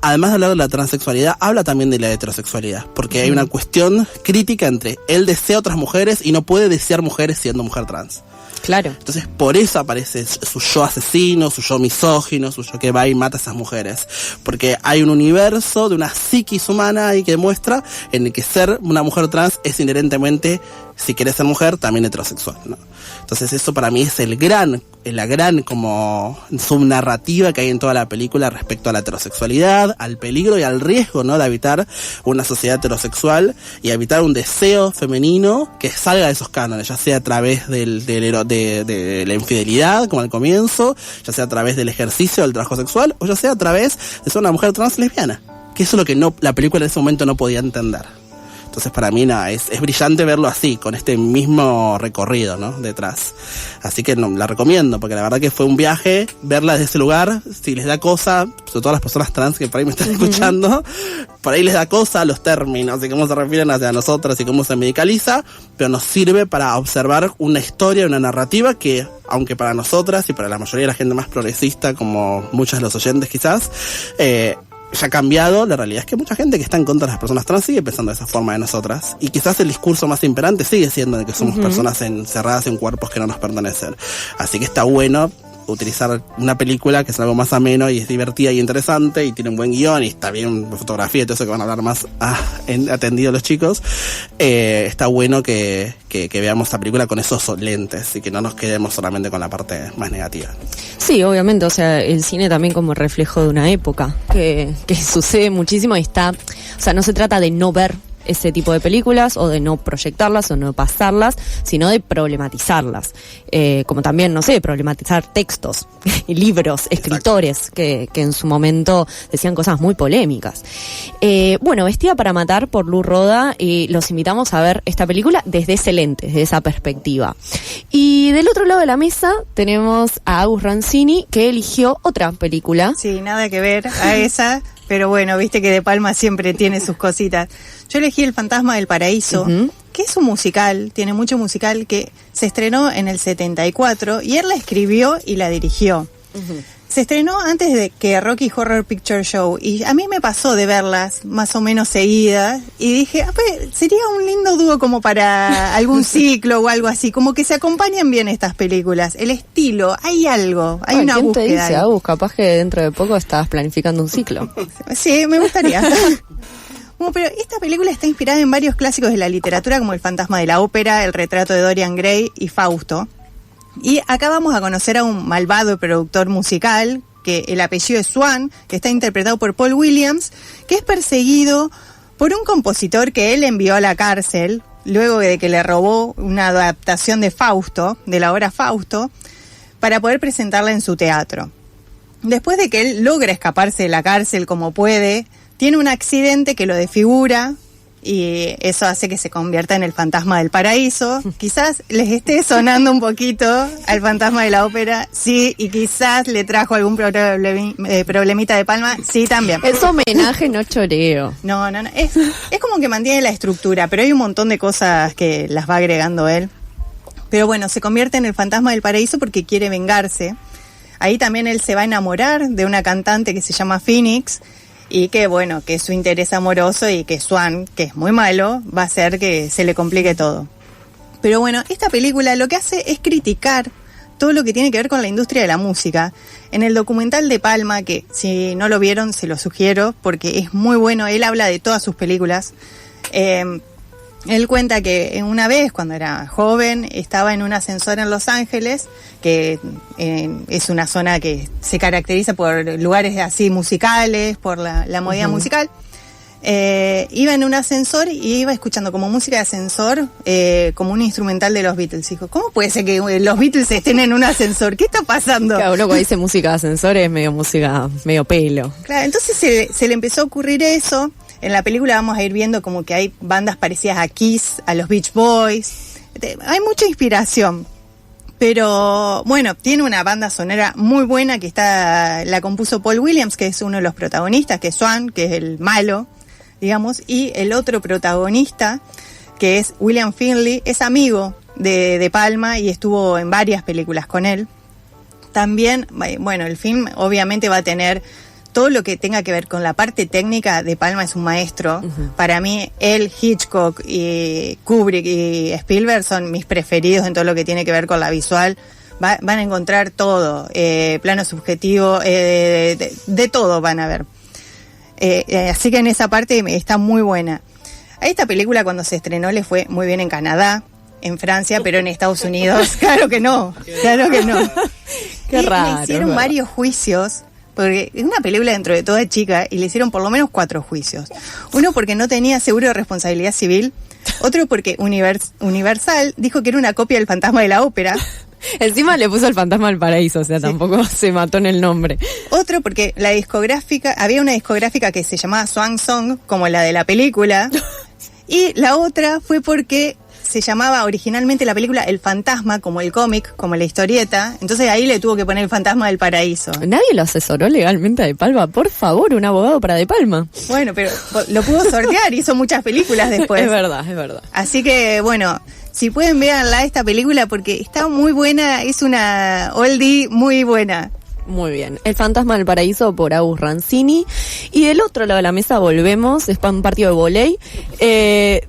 además de hablar de la transexualidad, habla también de la heterosexualidad, porque hay una cuestión crítica entre él desea otras mujeres y no puede desear mujeres siendo mujer trans. Claro. Entonces por eso aparece su yo asesino, su yo misógino, su yo que va y mata a esas mujeres, porque hay un universo de una psiquis humana ahí que demuestra en el que ser una mujer trans es inherentemente, si querés ser mujer, también heterosexual, ¿no? Entonces eso para mí es la gran como subnarrativa que hay en toda la película respecto a la heterosexualidad, al peligro y al riesgo, ¿no?, de habitar una sociedad heterosexual y habitar un deseo femenino que salga de esos cánones, ya sea a través de la infidelidad, como al comienzo, ya sea a través del ejercicio del trabajo sexual, o ya sea a través de ser una mujer trans lesbiana, que eso es lo que la película en ese momento no podía entender. Entonces para mí es brillante verlo así, con este mismo recorrido, ¿no?, detrás. Así que la recomiendo, porque la verdad que fue un viaje verla desde ese lugar. Si les da cosa, sobre todo a las personas trans que por ahí me están escuchando, por ahí les da cosa los términos y cómo se refieren hacia nosotras y cómo se medicaliza, pero nos sirve para observar una historia, una narrativa que, aunque para nosotras y para la mayoría de la gente más progresista, como muchos de los oyentes quizás, ya ha cambiado. La realidad es que mucha gente que está en contra de las personas trans sigue pensando de esa forma de nosotras, y quizás el discurso más imperante sigue siendo de que somos personas encerradas en cuerpos que no nos pertenecen. Así que está bueno utilizar una película que es algo más ameno y es divertida y interesante y tiene un buen guión y está bien fotografía y todo eso que van a hablar más atendido los chicos. Está bueno que veamos esta película con esos lentes y que no nos quedemos solamente con la parte más negativa. Sí, obviamente, o sea, el cine también como reflejo de una época que sucede muchísimo y o sea, no se trata de no ver ese tipo de películas o de no proyectarlas o no pasarlas, sino de problematizarlas. Como también, no sé, problematizar textos, libros, escritores que en su momento decían cosas muy polémicas. Bueno, Vestida para matar por Lou Roda, los invitamos a ver esta película desde ese lente, desde esa perspectiva. Y del otro lado de la mesa tenemos a Agus Rancini, que eligió otra película. Sí, nada que ver a esa, pero bueno, viste que De Palma siempre tiene sus cositas. Yo elegí El Fantasma del Paraíso, que es un musical, tiene mucho musical, que se estrenó en el 74 y él la escribió y la dirigió. Se estrenó antes de que Rocky Horror Picture Show, y a mí me pasó de verlas más o menos seguidas y dije, pues, sería un lindo dúo como para algún ciclo o algo así, como que se acompañan bien estas películas, el estilo, hay algo, hay una búsqueda. ¿Quién te dice, Agus? Capaz que dentro de poco estás planificando un ciclo. Sí, me gustaría. Bueno, pero esta película está inspirada en varios clásicos de la literatura como El Fantasma de la Ópera, El Retrato de Dorian Gray y Fausto. Y acá vamos a conocer a un malvado productor musical, que el apellido es Swan, que está interpretado por Paul Williams, que es perseguido por un compositor que él envió a la cárcel luego de que le robó una adaptación de Fausto, de la obra Fausto, para poder presentarla en su teatro. Después de que él logra escaparse de la cárcel como puede, tiene un accidente que lo desfigura y eso hace que se convierta en el fantasma del paraíso. Quizás les esté sonando un poquito al Fantasma de la Ópera, sí, y quizás le trajo algún problemita de Palma, sí, también. Es homenaje, no choreo. No, es como que mantiene la estructura, pero hay un montón de cosas que las va agregando él. Pero bueno, se convierte en el Fantasma del Paraíso porque quiere vengarse. Ahí también él se va a enamorar de una cantante que se llama Phoenix, y que bueno, que es su interés amoroso, y que Swan, que es muy malo, va a hacer que se le complique todo. Pero bueno, esta película lo que hace es criticar todo lo que tiene que ver con la industria de la música. En el documental de Palma, que si no lo vieron se lo sugiero porque es muy bueno, él habla de todas sus películas. Él cuenta que una vez cuando era joven estaba en un ascensor en Los Ángeles, que es una zona que se caracteriza por lugares así musicales, por la movida musical. Iba en un ascensor y iba escuchando como música de ascensor, como un instrumental de los Beatles. Dijo, ¿cómo puede ser que los Beatles estén en un ascensor? ¿Qué está pasando? Claro, uno cuando dice música de ascensor es medio música, medio pelo. Claro, entonces se le empezó a ocurrir eso. En la película vamos a ir viendo como que hay bandas parecidas a Kiss, a los Beach Boys. Hay mucha inspiración. Pero bueno, tiene una banda sonora muy buena que la compuso Paul Williams, que es uno de los protagonistas, que es Swan, que es el malo, digamos, y el otro protagonista, que es William Finley, es amigo de Palma y estuvo en varias películas con él. También, bueno, el film obviamente va a tener todo lo que tenga que ver con la parte técnica. De Palma es un maestro. Para mí, él, Hitchcock y Kubrick y Spielberg son mis preferidos en todo lo que tiene que ver con la visual. Van a encontrar todo, plano subjetivo, de todo van a ver. Así que en esa parte está muy buena. A esta película cuando se estrenó le fue muy bien en Canadá, en Francia, pero en Estados Unidos, claro que no. Qué raro. Le hicieron varios juicios, porque es una película dentro de toda chica, y le hicieron por lo menos 4 juicios. Uno porque no tenía seguro de responsabilidad civil, otro porque Universal dijo que era una copia del Fantasma de la Ópera. Encima le puso el Fantasma del Paraíso, o sea, tampoco se mató en el nombre. Otro porque había una discográfica que se llamaba Swan Song, como la de la película, y la otra fue porque se llamaba originalmente la película El Fantasma, como el cómic, como la historieta, entonces ahí le tuvo que poner el Fantasma del Paraíso. ¿Nadie lo asesoró legalmente a De Palma? Por favor, un abogado para De Palma. Bueno, pero lo pudo sortear, hizo muchas películas después. Es verdad. Así que, bueno, si pueden, véanla esta película porque está muy buena, es una oldie muy buena. Muy bien. El Fantasma del Paraíso por Agus Rancini. Y del otro lado de la mesa volvemos, es para un partido de vóley.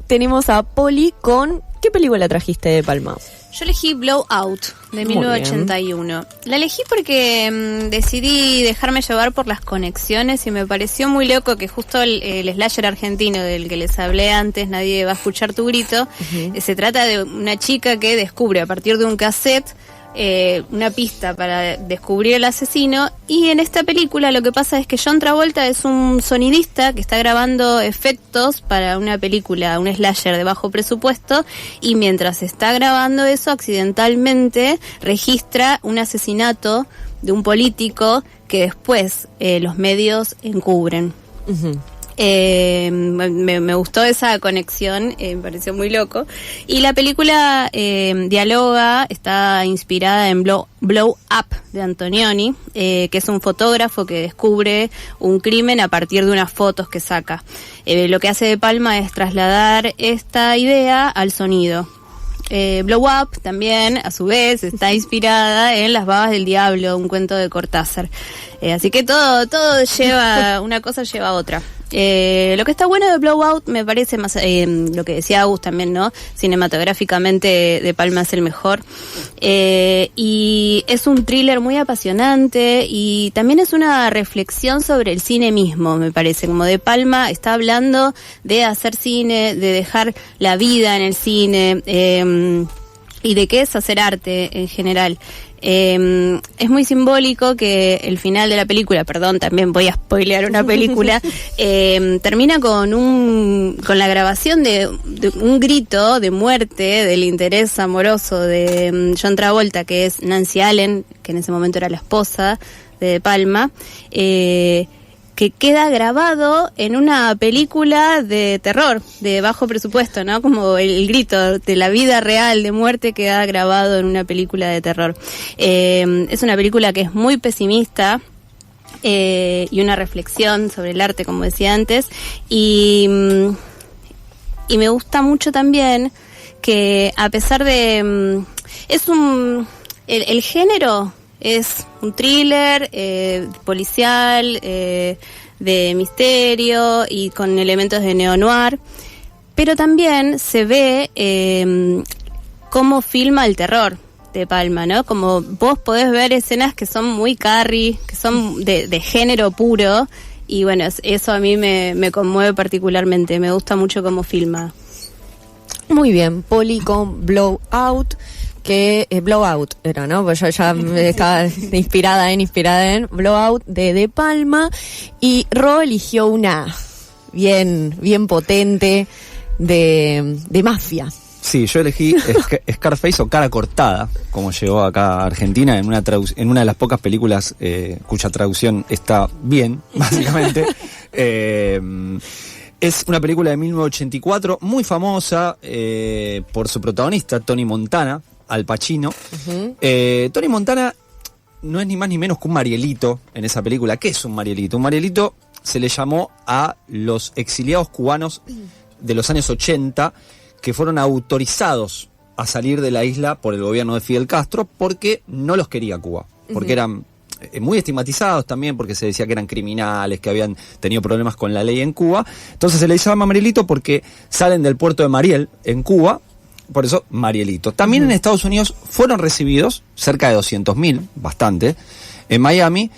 Tenemos a Poli con... ¿Qué película trajiste de Palma? Yo elegí Blowout, de 1981. La elegí porque decidí dejarme llevar por las conexiones y me pareció muy loco que justo el slasher argentino del que les hablé antes, Nadie va a escuchar tu grito, se trata de una chica que descubre a partir de un cassette una pista para descubrir el asesino, y en esta película lo que pasa es que John Travolta es un sonidista que está grabando efectos para una película, un slasher de bajo presupuesto, y mientras está grabando eso accidentalmente registra un asesinato de un político que después los medios encubren. Me gustó esa conexión, me pareció muy loco. Y la película dialoga, está inspirada en Blow Up de Antonioni, que es un fotógrafo que descubre un crimen a partir de unas fotos que saca. Lo que hace De Palma es trasladar esta idea al sonido. Blow Up también, a su vez, está inspirada en Las babas del diablo, un cuento de Cortázar. Así que todo lleva, una cosa lleva a otra. Lo que está bueno de Blowout me parece más, lo que decía Agus también, ¿no? Cinematográficamente De Palma es el mejor. Y es un thriller muy apasionante y también es una reflexión sobre el cine mismo, me parece. Como De Palma está hablando de hacer cine, de dejar la vida en el cine, y de qué es hacer arte en general. Es muy simbólico que el final de la película, perdón, también voy a spoilear una película, termina con la grabación de un grito de muerte del interés amoroso de John Travolta, que es Nancy Allen, que en ese momento era la esposa de Palma, que queda grabado en una película de terror, de bajo presupuesto, ¿no? Como el grito de la vida real de muerte queda grabado en una película de terror. Es una película que es muy pesimista, y una reflexión sobre el arte, como decía antes, y me gusta mucho también que a pesar de... el género es un thriller policial, de misterio y con elementos de neo-noir, pero también se ve cómo filma el terror De Palma, ¿no? Como vos podés ver escenas que son muy Carrie, que son de género puro, y bueno, eso a mí me conmueve particularmente, me gusta mucho cómo filma. Muy bien, Poli con Blowout, que Blowout era, ¿no? Pues yo ya estaba inspirada en Blowout de Palma, y Ro eligió una bien potente de mafia. Sí, yo elegí Scarface o Cara Cortada, como llegó acá a Argentina, en una de las pocas películas cuya traducción está bien, básicamente. Es una película de 1984, muy famosa por su protagonista, Tony Montana, Al Pacino. Tony Montana no es ni más ni menos que un Marielito en esa película. ¿Qué es un Marielito? Un Marielito se le llamó a los exiliados cubanos de los años 80 que fueron autorizados a salir de la isla por el gobierno de Fidel Castro porque no los quería Cuba, porque eran muy estigmatizados también, porque se decía que eran criminales, que habían tenido problemas con la ley en Cuba. Entonces se les llama Marielito porque salen del puerto de Mariel en Cuba, por eso Marielito. También en Estados Unidos fueron recibidos cerca de 200.000, bastante, en Miami,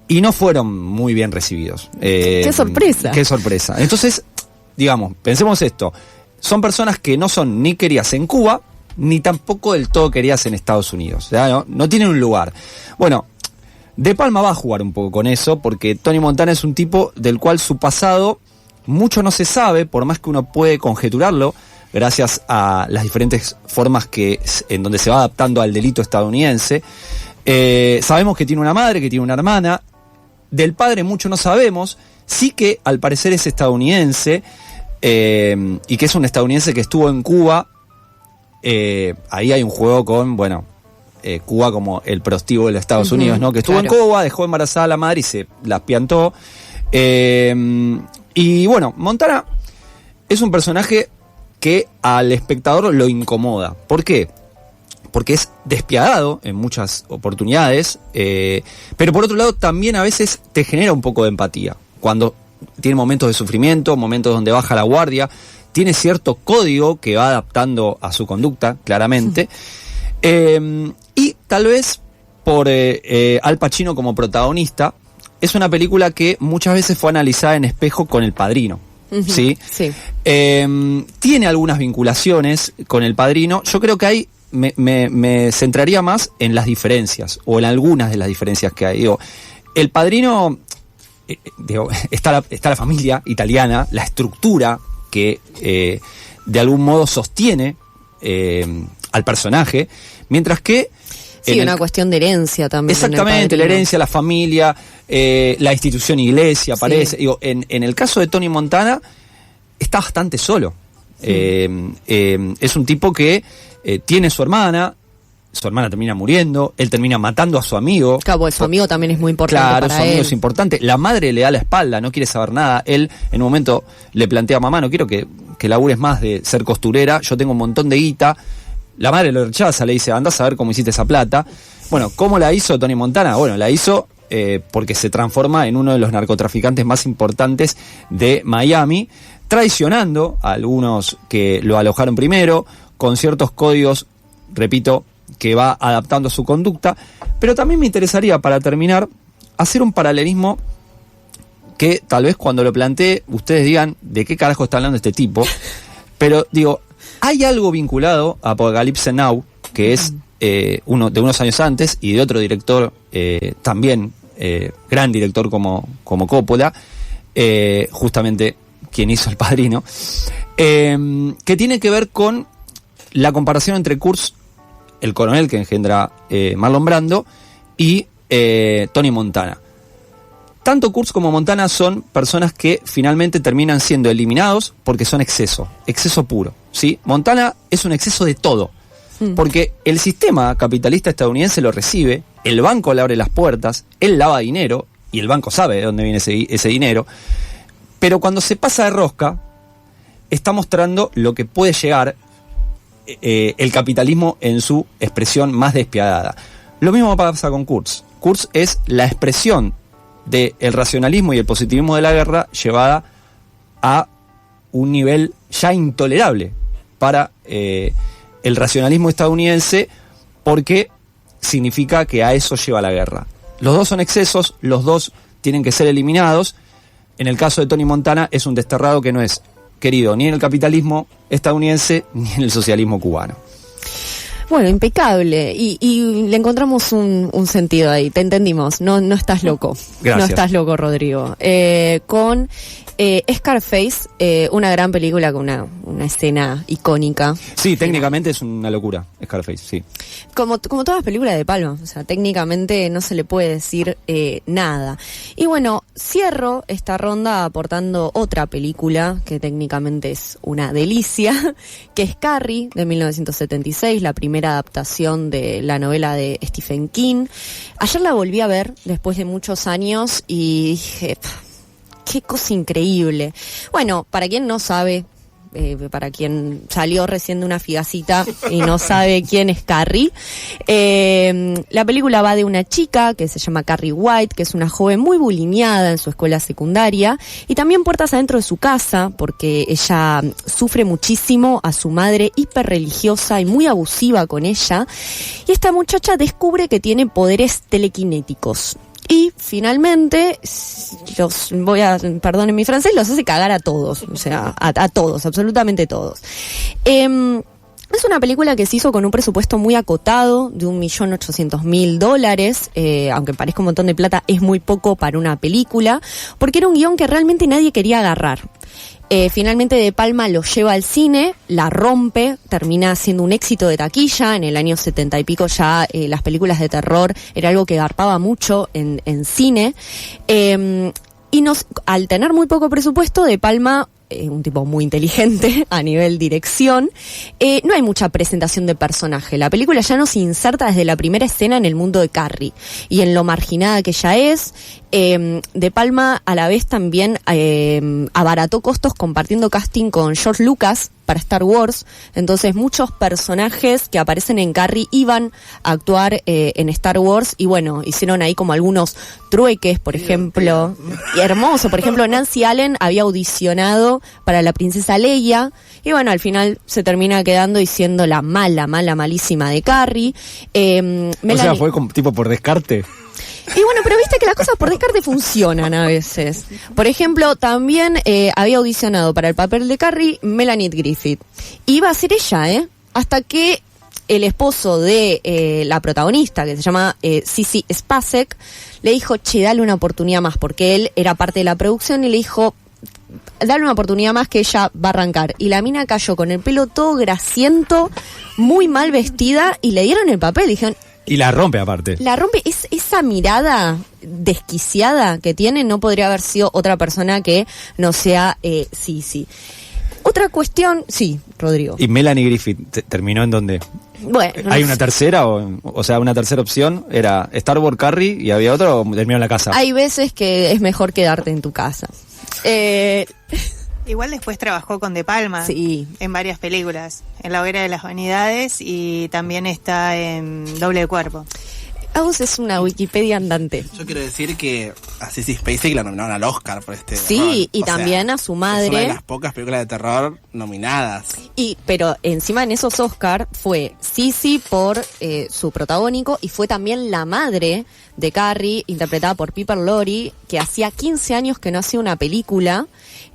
y no fueron muy bien recibidos. ¡Qué sorpresa! ¡Qué sorpresa! Entonces, digamos, pensemos esto. Son personas que no son ni queridas en Cuba, ni tampoco del todo queridas en Estados Unidos. ¿Ya? No tienen un lugar. Bueno, De Palma va a jugar un poco con eso, porque Tony Montana es un tipo del cual su pasado mucho no se sabe, por más que uno puede conjeturarlo, gracias a las diferentes formas en donde se va adaptando al delito estadounidense. Sabemos que tiene una madre, que tiene una hermana. Del padre mucho no sabemos. Sí que al parecer es estadounidense, y que es un estadounidense que estuvo en Cuba. Ahí hay un juego con, Cuba como el prostíbulo de los Estados Unidos, ¿no? Que estuvo en Cuba, dejó embarazada a la madre y se la piantó. Y bueno, Montana es un personaje que al espectador lo incomoda. ¿Por qué? Porque es despiadado en muchas oportunidades, pero por otro lado también a veces te genera un poco de empatía. Cuando tiene momentos de sufrimiento, momentos donde baja la guardia, tiene cierto código que va adaptando a su conducta, claramente. Y tal vez por Al Pacino como protagonista, es una película que muchas veces fue analizada en espejo con El Padrino. ¿Sí? Sí. Tiene algunas vinculaciones con El Padrino. Yo creo que hay me centraría más en las diferencias, o en algunas de las diferencias que hay. Digo, El Padrino, está la familia italiana, la estructura que de algún modo sostiene al personaje, mientras que sí, una cuestión de herencia también. Exactamente, la herencia, la familia, la institución iglesia, parece. Digo, en el caso de Tony Montana, está bastante solo. Es un tipo que tiene su hermana termina muriendo, él termina matando a su amigo. Claro, su amigo también es muy importante. Claro, para su amigo él. es importante. La madre le da la espalda, no quiere saber nada. Él en un momento le plantea a mamá, no quiero que labures más de ser costurera, yo tengo un montón de guita. La madre lo rechaza, le dice, andá a saber cómo hiciste esa plata. Bueno, ¿cómo la hizo Tony Montana? Bueno, la hizo porque se transforma en uno de los narcotraficantes más importantes de Miami, traicionando a algunos que lo alojaron primero, con ciertos códigos, repito, que va adaptando a su conducta. Pero también me interesaría, para terminar, hacer un paralelismo que tal vez cuando lo plantee ustedes digan, ¿de qué carajo está hablando este tipo? Pero digo, hay algo vinculado a Apocalypse Now, que es uno de unos años antes, y de otro director, también gran director como Coppola, justamente quien hizo El Padrino, que tiene que ver con la comparación entre Kurtz, el coronel que engendra Marlon Brando, y Tony Montana. Tanto Kurtz como Montana son personas que finalmente terminan siendo eliminados porque son exceso puro, ¿sí? Montana es un exceso de todo, porque el sistema capitalista estadounidense lo recibe, el banco le abre las puertas, él lava dinero, y el banco sabe de dónde viene ese dinero, pero cuando se pasa de rosca, está mostrando lo que puede llegar el capitalismo en su expresión más despiadada. Lo mismo pasa con Kurtz. Kurtz es la expresión del racionalismo y el positivismo de la guerra llevada a un nivel ya intolerable para el racionalismo estadounidense porque significa que a eso lleva la guerra. Los dos son excesos, los dos tienen que ser eliminados. En el caso de Tony Montana es un desterrado que no es querido ni en el capitalismo estadounidense ni en el socialismo cubano. Bueno, impecable. Y le encontramos un sentido ahí. Te entendimos. No estás loco. Gracias. No estás loco, Rodrigo. Con Scarface, una gran película con una escena icónica. Sí, técnicamente es una locura, Scarface, sí. Como todas las películas de Palma, o sea, técnicamente no se le puede decir nada. Y bueno, cierro esta ronda aportando otra película que técnicamente es una delicia, que es Carrie, de 1976, la primera adaptación de la novela de Stephen King. Ayer la volví a ver después de muchos años y dije, qué cosa increíble. Bueno, para quien no sabe, para quien salió recién de una figacita y no sabe quién es Carrie, la película va de una chica que se llama Carrie White, que es una joven muy bulimeada en su escuela secundaria y también puertas adentro de su casa porque ella sufre muchísimo a su madre hiperreligiosa y muy abusiva con ella, y esta muchacha descubre que tiene poderes telequinéticos. Y finalmente, perdonen mi francés, los hace cagar a todos, o sea, a todos, absolutamente todos. Es una película que se hizo con un presupuesto muy acotado, de $1.800.000, aunque parezca un montón de plata, es muy poco para una película, porque era un guión que realmente nadie quería agarrar. Finalmente De Palma lo lleva al cine, la rompe, termina siendo un éxito de taquilla. En el año 70 y pico ya las películas de terror era algo que garpaba mucho en cine. Y al tener muy poco presupuesto, De Palma, un tipo muy inteligente a nivel dirección, no hay mucha presentación de personaje. La película ya nos inserta desde la primera escena en el mundo de Carrie y en lo marginada que ella es. De Palma a la vez también abarató costos compartiendo casting con George Lucas para Star Wars, entonces muchos personajes que aparecen en Carrie iban a actuar en Star Wars y bueno, hicieron ahí como algunos trueques, por ejemplo, y hermoso, por ejemplo Nancy Allen había audicionado para la princesa Leia y bueno, al final se termina quedando y siendo la malísima de Carrie. O sea, fue como, tipo por descarte. Y bueno, pero viste que las cosas por descarte funcionan a veces. Por ejemplo, también había audicionado para el papel de Carrie Melanie Griffith. Iba a ser ella, hasta que el esposo de la protagonista, que se llama Sissy Spacek, le dijo, che, dale una oportunidad más, porque él era parte de la producción y le dijo, dale una oportunidad más que ella va a arrancar. Y la mina cayó con el pelo todo grasiento, muy mal vestida, y le dieron el papel, dijeron... Y la rompe aparte. La rompe, esa mirada desquiciada que tiene no podría haber sido otra persona que no sea Sissy. Otra cuestión, sí, Rodrigo. ¿Y Melanie Griffith terminó en dónde? Bueno, ¿Hay una tercera? O sea, una tercera opción era Star Wars, Carrie y había otro o terminó en la casa. Hay veces que es mejor quedarte en tu casa. Igual después trabajó con De Palma en varias películas, en La Hoguera de las Vanidades y también está en Doble Cuerpo. Agus es una Wikipedia andante. Yo quiero decir que a Sissy Spacek la nominaron al Oscar por este Sí, rol. y también a su madre. Es una de las pocas películas de terror nominadas. Pero encima en esos Oscar fue Sissy por su protagónico y fue también la madre de Carrie, interpretada por Piper Laurie, que hacía 15 años que no hacía una película.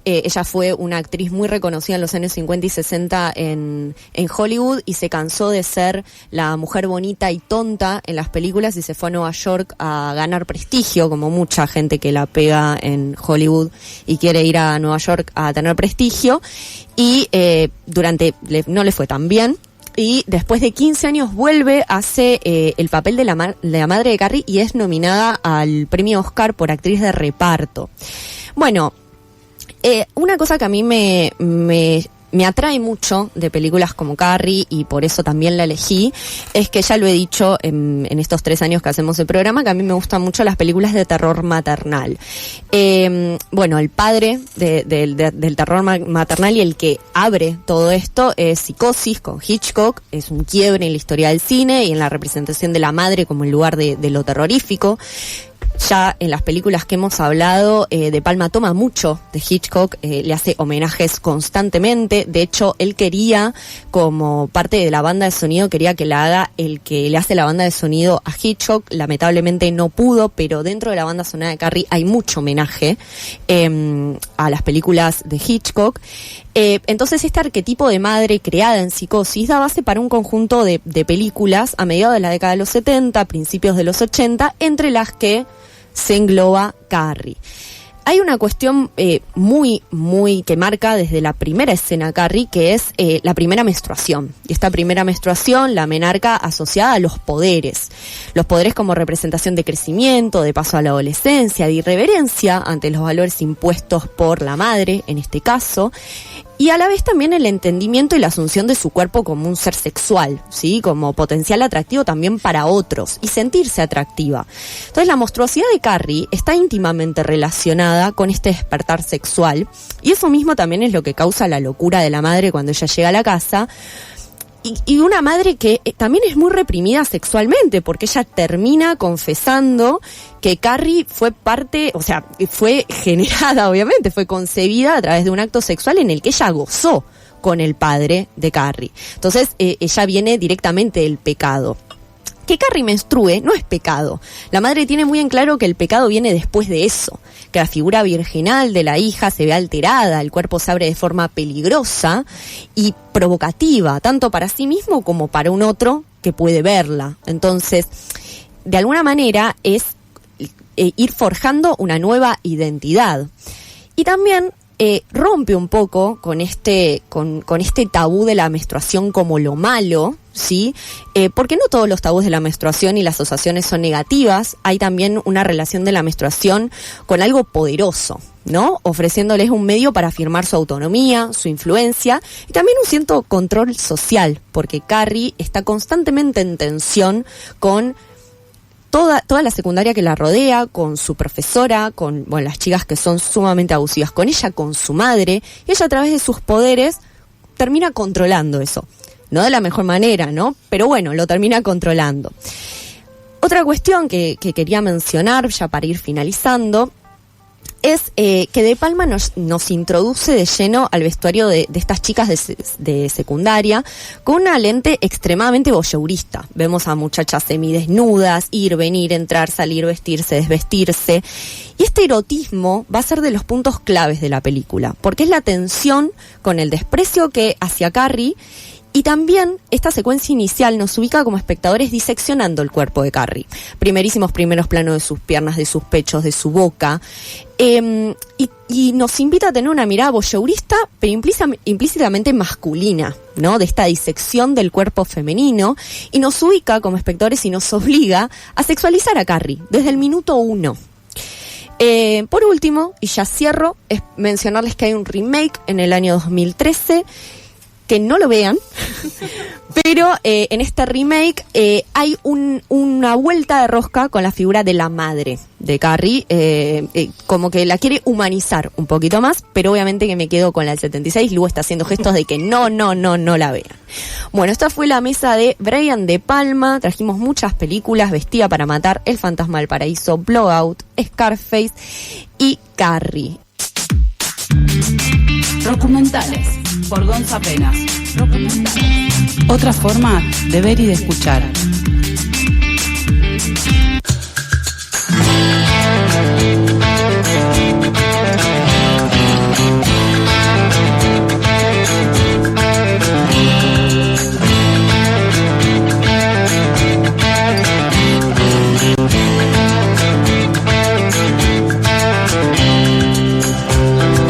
Ella fue una actriz muy reconocida en los años 50 y 60 en Hollywood y se cansó de ser la mujer bonita y tonta en las películas y se fue a Nueva York a ganar prestigio, como mucha gente que la pega en Hollywood y quiere ir a Nueva York a tener prestigio. Y no le fue tan bien. Y después de 15 años vuelve, hace el papel de la madre de Carrie y es nominada al premio Oscar por actriz de reparto. Bueno, una cosa que a mí me atrae mucho de películas como Carrie, y por eso también la elegí, es que ya lo he dicho en estos 3 años que hacemos el programa, que a mí me gustan mucho las películas de terror maternal. Bueno, el padre del terror maternal y el que abre todo esto es Psicosis con Hitchcock. Es un quiebre en la historia del cine y en la representación de la madre como el lugar de lo terrorífico. ya en las películas que hemos hablado, De Palma toma mucho de Hitchcock, le hace homenajes constantemente. De hecho, él quería, como parte de la banda de sonido, quería que la haga el que le hace la banda de sonido a Hitchcock. Lamentablemente no pudo, pero dentro de la banda sonora de Carrie hay mucho homenaje a las películas de Hitchcock. Entonces este arquetipo de madre creada en Psicosis da base para un conjunto de películas a mediados de la década de los 70, principios de los 80, entre las que se engloba Carrie. Hay una cuestión muy que marca desde la primera escena Carrie, que es la primera menstruación. Y esta primera menstruación la menarca asociada a los poderes. Los poderes como representación de crecimiento, de paso a la adolescencia, de irreverencia ante los valores impuestos por la madre, en este caso. Y a la vez también el entendimiento y la asunción de su cuerpo como un ser sexual, ¿sí? Como potencial atractivo también para otros y sentirse atractiva. Entonces la monstruosidad de Carrie está íntimamente relacionada con este despertar sexual, y eso mismo también es lo que causa la locura de la madre cuando ella llega a la casa. Y una madre que también es muy reprimida sexualmente, porque ella termina confesando que Carrie fue parte, o sea, fue generada, obviamente, fue concebida a través de un acto sexual en el que ella gozó con el padre de Carrie. Entonces, ella viene directamente del pecado. Que Carrie menstrue no es pecado. La madre tiene muy en claro que el pecado viene después de eso, que la figura virginal de la hija se ve alterada, el cuerpo se abre de forma peligrosa y provocativa, tanto para sí mismo como para un otro que puede verla. Entonces, de alguna manera es ir forjando una nueva identidad. Y también rompe un poco con este tabú de la menstruación como lo malo, ¿sí? Porque no todos los tabús de la menstruación y las asociaciones son negativas. Hay también una relación de la menstruación con algo poderoso, ¿no? Ofreciéndoles un medio para afirmar su autonomía, su influencia y también un cierto control social, porque Carrie está constantemente en tensión con toda la secundaria que la rodea, con su profesora, con las chicas que son sumamente abusivas con ella, con su madre, y ella a través de sus poderes termina controlando eso. No de la mejor manera, ¿no? Pero bueno, lo termina controlando. Otra cuestión que quería mencionar, ya para ir finalizando, es que De Palma nos introduce de lleno al vestuario de estas chicas de secundaria con una lente extremadamente voyeurista. Vemos a muchachas semidesnudas, ir, venir, entrar, salir, vestirse, desvestirse. Y este erotismo va a ser de los puntos claves de la película, porque es la tensión con el desprecio que hacia Carrie. Y también esta secuencia inicial nos ubica como espectadores diseccionando el cuerpo de Carrie. Primeros planos de sus piernas, de sus pechos, de su boca. Y nos invita a tener una mirada voyeurista, pero implícitamente masculina, ¿no? De esta disección del cuerpo femenino. Y nos ubica como espectadores y nos obliga a sexualizar a Carrie desde el minuto 1. Por último, y ya cierro, es mencionarles que hay un remake en el año 2013, que no lo vean, pero en este remake hay una vuelta de rosca con la figura de la madre de Carrie, como que la quiere humanizar un poquito más, pero obviamente que me quedo con la del 76, Lu está haciendo gestos de que no la vean. Bueno, esta fue la mesa de Brian De Palma, trajimos muchas películas: Vestida para matar, El fantasma del paraíso, Blowout, Scarface y Carrie. Documentales por Gonza Penas. Otra forma de ver y de escuchar.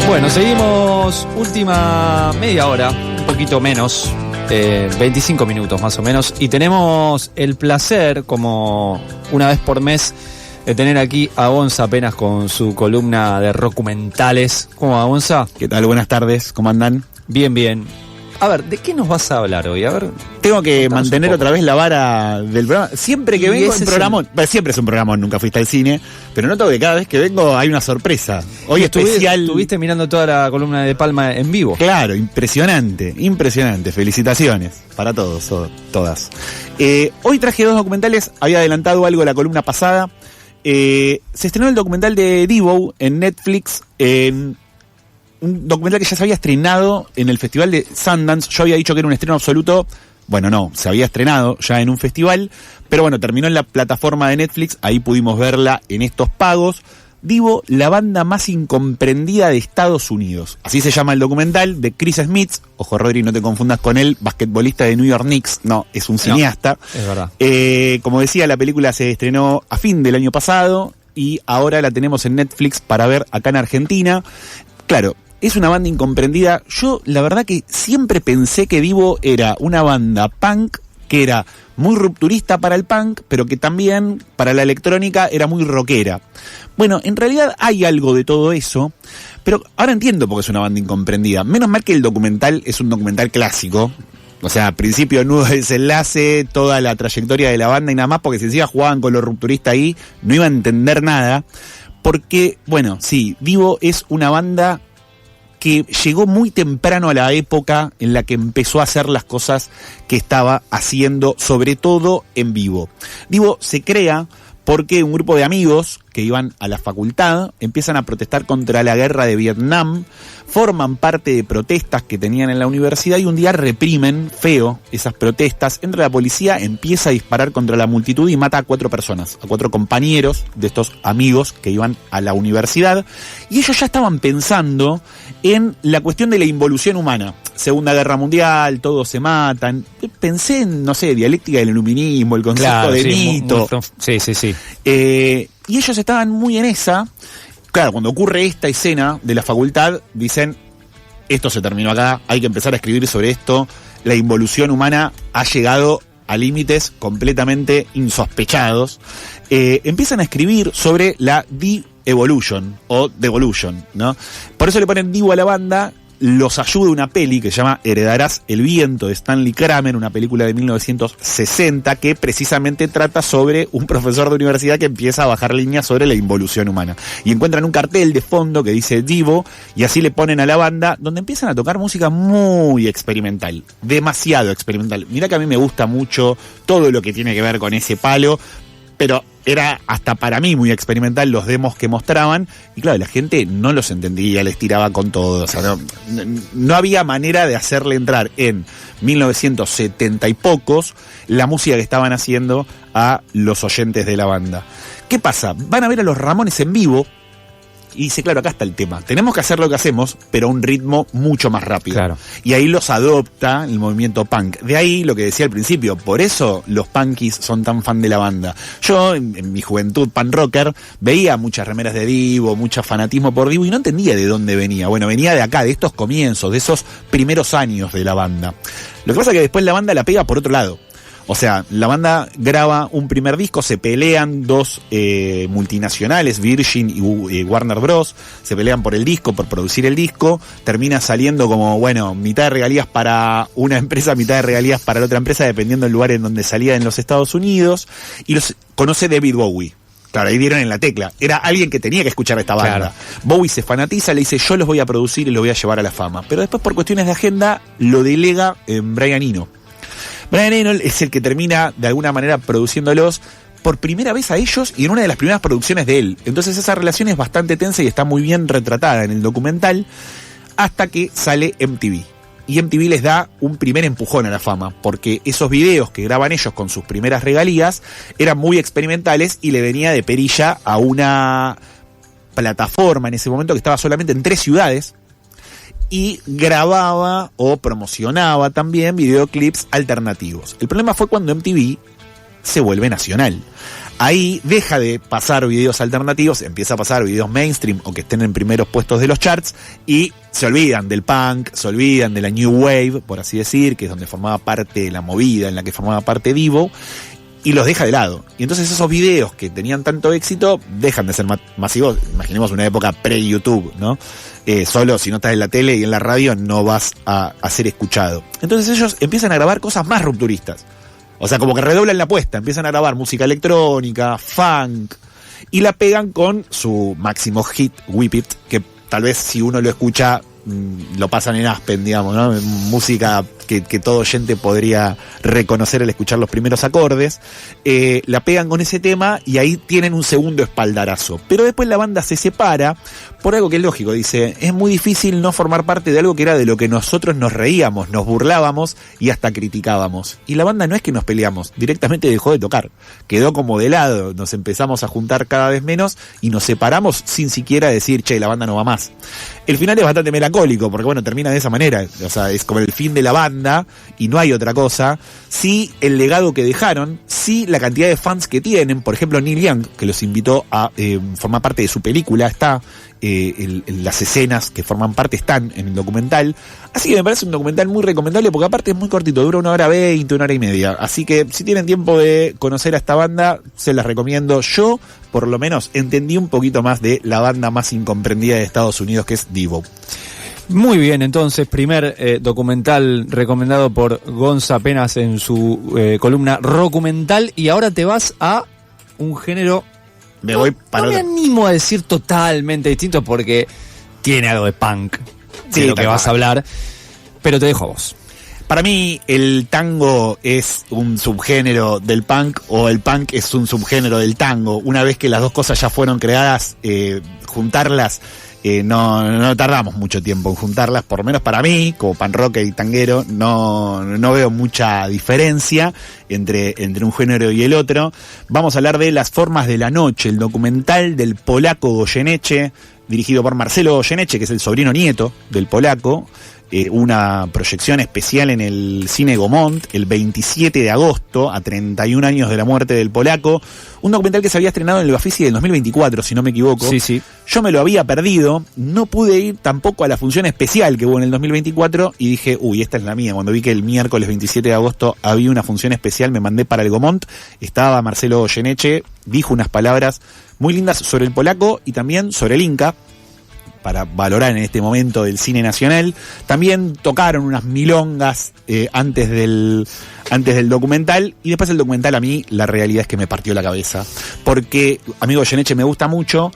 Bueno, seguimos última media hora, un poquito menos, 25 minutos más o menos, y tenemos el placer, como una vez por mes, de tener aquí a Gonza Penas con su columna de documentales. ¿Cómo va, Gonza? ¿Qué tal? Buenas tardes, ¿cómo andan? Bien, bien. A ver, ¿de qué nos vas a hablar hoy? A ver, tengo que mantener otra vez la vara del programa. Siempre que vengo en programón, siempre es un programón, nunca fuiste al cine, pero noto que cada vez que vengo hay una sorpresa. Hoy especial. Estuviste mirando toda la columna de Palma en vivo. Claro, impresionante. Felicitaciones para todos, todas. Hoy traje dos documentales, había adelantado algo la columna pasada. se estrenó el documental de Devo en Netflix, un documental que ya se había estrenado en el Festival de Sundance. Yo había dicho que era un estreno absoluto. Bueno, no, se había estrenado ya en un festival, pero bueno, terminó en la plataforma de Netflix, ahí pudimos verla en estos pagos. Devo, la banda más incomprendida de Estados Unidos. Así se llama el documental, de Chris Smith. Ojo, Rodri, no te confundas con él, basquetbolista de New York Knicks. No, es un cineasta. No, es verdad. Como decía, la película se estrenó a fin del año pasado y ahora la tenemos en Netflix para ver acá en Argentina. Claro, es una banda incomprendida. Yo, la verdad que siempre pensé que Devo era una banda punk que era muy rupturista para el punk, pero que también para la electrónica era muy rockera. Bueno, en realidad hay algo de todo eso, pero ahora entiendo por qué es una banda incomprendida. Menos mal que el documental es un documental clásico. O sea, principio, nudo, desenlace, toda la trayectoria de la banda y nada más, porque si encima jugaban con lo rupturista ahí, no iba a entender nada. Porque, bueno, sí, Devo es una banda que llegó muy temprano a la época en la que empezó a hacer las cosas que estaba haciendo, sobre todo en vivo. Devo se crea porque un grupo de amigos que iban a la facultad empiezan a protestar contra la guerra de Vietnam, forman parte de protestas que tenían en la universidad y un día reprimen feo esas protestas, entra la policía, empieza a disparar contra la multitud y mata a 4 personas, a 4 compañeros de estos amigos que iban a la universidad, y ellos ya estaban pensando en la cuestión de la involución humana. Segunda Guerra Mundial, todos se matan. Pensé en, no sé, dialéctica del iluminismo, el concepto de mito. Sí. Y ellos estaban muy en esa. Claro, cuando ocurre esta escena de la facultad, dicen, esto se terminó acá, hay que empezar a escribir sobre esto. La involución humana ha llegado a límites completamente insospechados. Empiezan a escribir sobre la de-evolution o devolution, ¿no? Por eso le ponen Devo a la banda. Los ayuda una peli que se llama Heredarás el viento, de Stanley Kramer, una película de 1960 que precisamente trata sobre un profesor de universidad que empieza a bajar líneas sobre la involución humana. Y encuentran un cartel de fondo que dice Devo y así le ponen a la banda, donde empiezan a tocar música muy experimental, demasiado experimental. Mirá que a mí me gusta mucho todo lo que tiene que ver con ese palo, pero era hasta para mí muy experimental los demos que mostraban, y claro, la gente no los entendía, les tiraba con todo, o sea, no había manera de hacerle entrar en 1970 y pocos la música que estaban haciendo a los oyentes de la banda. ¿Qué pasa? Van a ver a los Ramones en vivo, y dice, claro, acá está el tema. Tenemos que hacer lo que hacemos, pero a un ritmo mucho más rápido. Claro. Y ahí los adopta el movimiento punk. De ahí lo que decía al principio, por eso los punkies son tan fan de la banda. Yo, en mi juventud punk rocker, veía muchas remeras de Devo, mucho fanatismo por Devo, y no entendía de dónde venía. Bueno, venía de acá, de estos comienzos, de esos primeros años de la banda. Lo que pasa es que después la banda la pega por otro lado. O sea, la banda graba un primer disco, se pelean 2 multinacionales, Virgin y Warner Bros. Se pelean por el disco, por producir el disco. Termina saliendo como, bueno, mitad de regalías para una empresa, mitad de regalías para la otra empresa, dependiendo del lugar en donde salía en los Estados Unidos. Y los conoce David Bowie. Claro, ahí dieron en la tecla. Era alguien que tenía que escuchar a esta banda. Claro. Bowie se fanatiza, le dice, yo los voy a producir y los voy a llevar a la fama. Pero después, por cuestiones de agenda, lo delega en Brian Eno. Brian Eno es el que termina de alguna manera produciéndolos por primera vez a ellos y en una de las primeras producciones de él. Entonces esa relación es bastante tensa y está muy bien retratada en el documental, hasta que sale MTV. Y MTV les da un primer empujón a la fama, porque esos videos que graban ellos con sus primeras regalías eran muy experimentales y le venía de perilla a una plataforma en ese momento que estaba solamente en 3 ciudades, y grababa o promocionaba también videoclips alternativos. El problema fue cuando MTV se vuelve nacional. Ahí deja de pasar videos alternativos, empieza a pasar videos mainstream o que estén en primeros puestos de los charts, y se olvidan del punk, se olvidan de la New Wave, por así decir, que es donde formaba parte la movida en la que formaba parte Devo, y los deja de lado. Y entonces esos videos que tenían tanto éxito dejan de ser masivos. Imaginemos una época pre-YouTube, ¿no? Solo si no estás en la tele y en la radio no vas a ser escuchado. Entonces ellos empiezan a grabar cosas más rupturistas. O sea, como que redoblan la apuesta, empiezan a grabar música electrónica, funk, y la pegan con su máximo hit, Whip It, que tal vez si uno lo escucha lo pasan en Aspen, digamos, ¿no? Música que todo oyente podría reconocer al escuchar los primeros acordes. La pegan con ese tema y ahí tienen un segundo espaldarazo. Pero después la banda se separa por algo que es lógico. Dice, es muy difícil no formar parte de algo que era de lo que nosotros nos reíamos, nos burlábamos y hasta criticábamos. Y la banda no es que nos peleamos, directamente dejó de tocar. Quedó como de lado, nos empezamos a juntar cada vez menos y nos separamos sin siquiera decir, che, la banda no va más. El final es bastante melancólico, porque bueno, termina de esa manera. O sea, es como el fin de la banda y no hay otra cosa. Sí, el legado que dejaron, sí, la cantidad de fans que tienen. Por ejemplo, Neil Young, que los invitó a formar parte de su película, está... las escenas que forman parte están en el documental, así que me parece un documental muy recomendable porque aparte es muy cortito, dura 1h20, 1h30, así que si tienen tiempo de conocer a esta banda se las recomiendo. Yo por lo menos entendí un poquito más de la banda más incomprendida de Estados Unidos, que es Devo. Muy bien, entonces, primer documental recomendado por Gonza apenas en su columna Rockumental, y ahora te vas a un género... No me animo a decir totalmente distinto porque tiene algo de punk, de lo que vas a hablar, pero te dejo a vos. Para mí el tango es un subgénero del punk, o el punk es un subgénero del tango. Una vez que las dos cosas ya fueron creadas, juntarlas, no tardamos mucho tiempo en juntarlas, por lo menos para mí, como pan rocker y tanguero, no veo mucha diferencia entre un género y el otro. Vamos a hablar de Las formas de la noche, el documental del polaco Goyeneche, dirigido por Marcelo Goyeneche, que es el sobrino nieto del polaco. Una proyección especial en el Cine Gaumont el 27 de agosto, a 31 años de la muerte del polaco. Un documental que se había estrenado en el Bafisi del 2024, si no me equivoco. Sí. Yo me lo había perdido, no pude ir tampoco a la función especial que hubo en el 2024 y dije, uy, esta es la mía. Cuando vi que el miércoles 27 de agosto había una función especial, me mandé para el Gaumont. Estaba Marcelo Goyeneche, dijo unas palabras muy lindas sobre el polaco y también sobre el Inca, para valorar en este momento del cine nacional. También tocaron unas milongas antes del documental, y después el documental a mí la realidad es que me partió la cabeza, porque amigo Goyeneche me gusta mucho,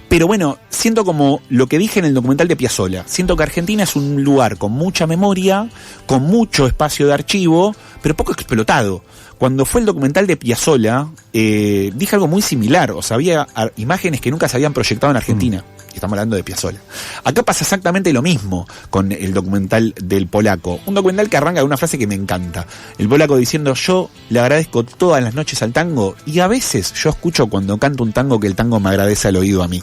pero bueno, siento como lo que dije en el documental de Piazzolla, siento que Argentina es un lugar con mucha memoria, con mucho espacio de archivo, pero poco explotado. Cuando fue el documental de Piazzolla, dije algo muy similar, o sea, había imágenes que nunca se habían proyectado en Argentina. Estamos hablando de Piazzolla. Acá pasa exactamente lo mismo con el documental del polaco. Un documental que arranca con una frase que me encanta. El polaco diciendo, yo le agradezco todas las noches al tango, y a veces yo escucho cuando canto un tango que el tango me agradece al oído a mí.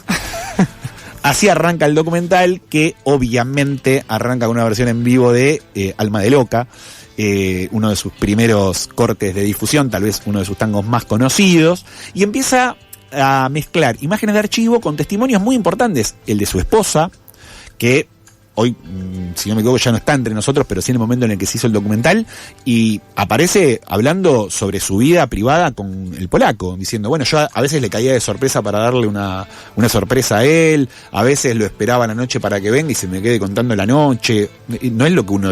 Así arranca el documental, que obviamente arranca con una versión en vivo de Alma de Loca, uno de sus primeros cortes de difusión, tal vez uno de sus tangos más conocidos, y empieza a mezclar imágenes de archivo con testimonios muy importantes. El de su esposa, que hoy, si no me equivoco, ya no está entre nosotros, pero sí en el momento en el que se hizo el documental, y aparece hablando sobre su vida privada con el polaco, diciendo, bueno, yo a veces le caía de sorpresa para darle una sorpresa a él, a veces lo esperaba la noche para que venga y se me quede contando la noche. No es lo que uno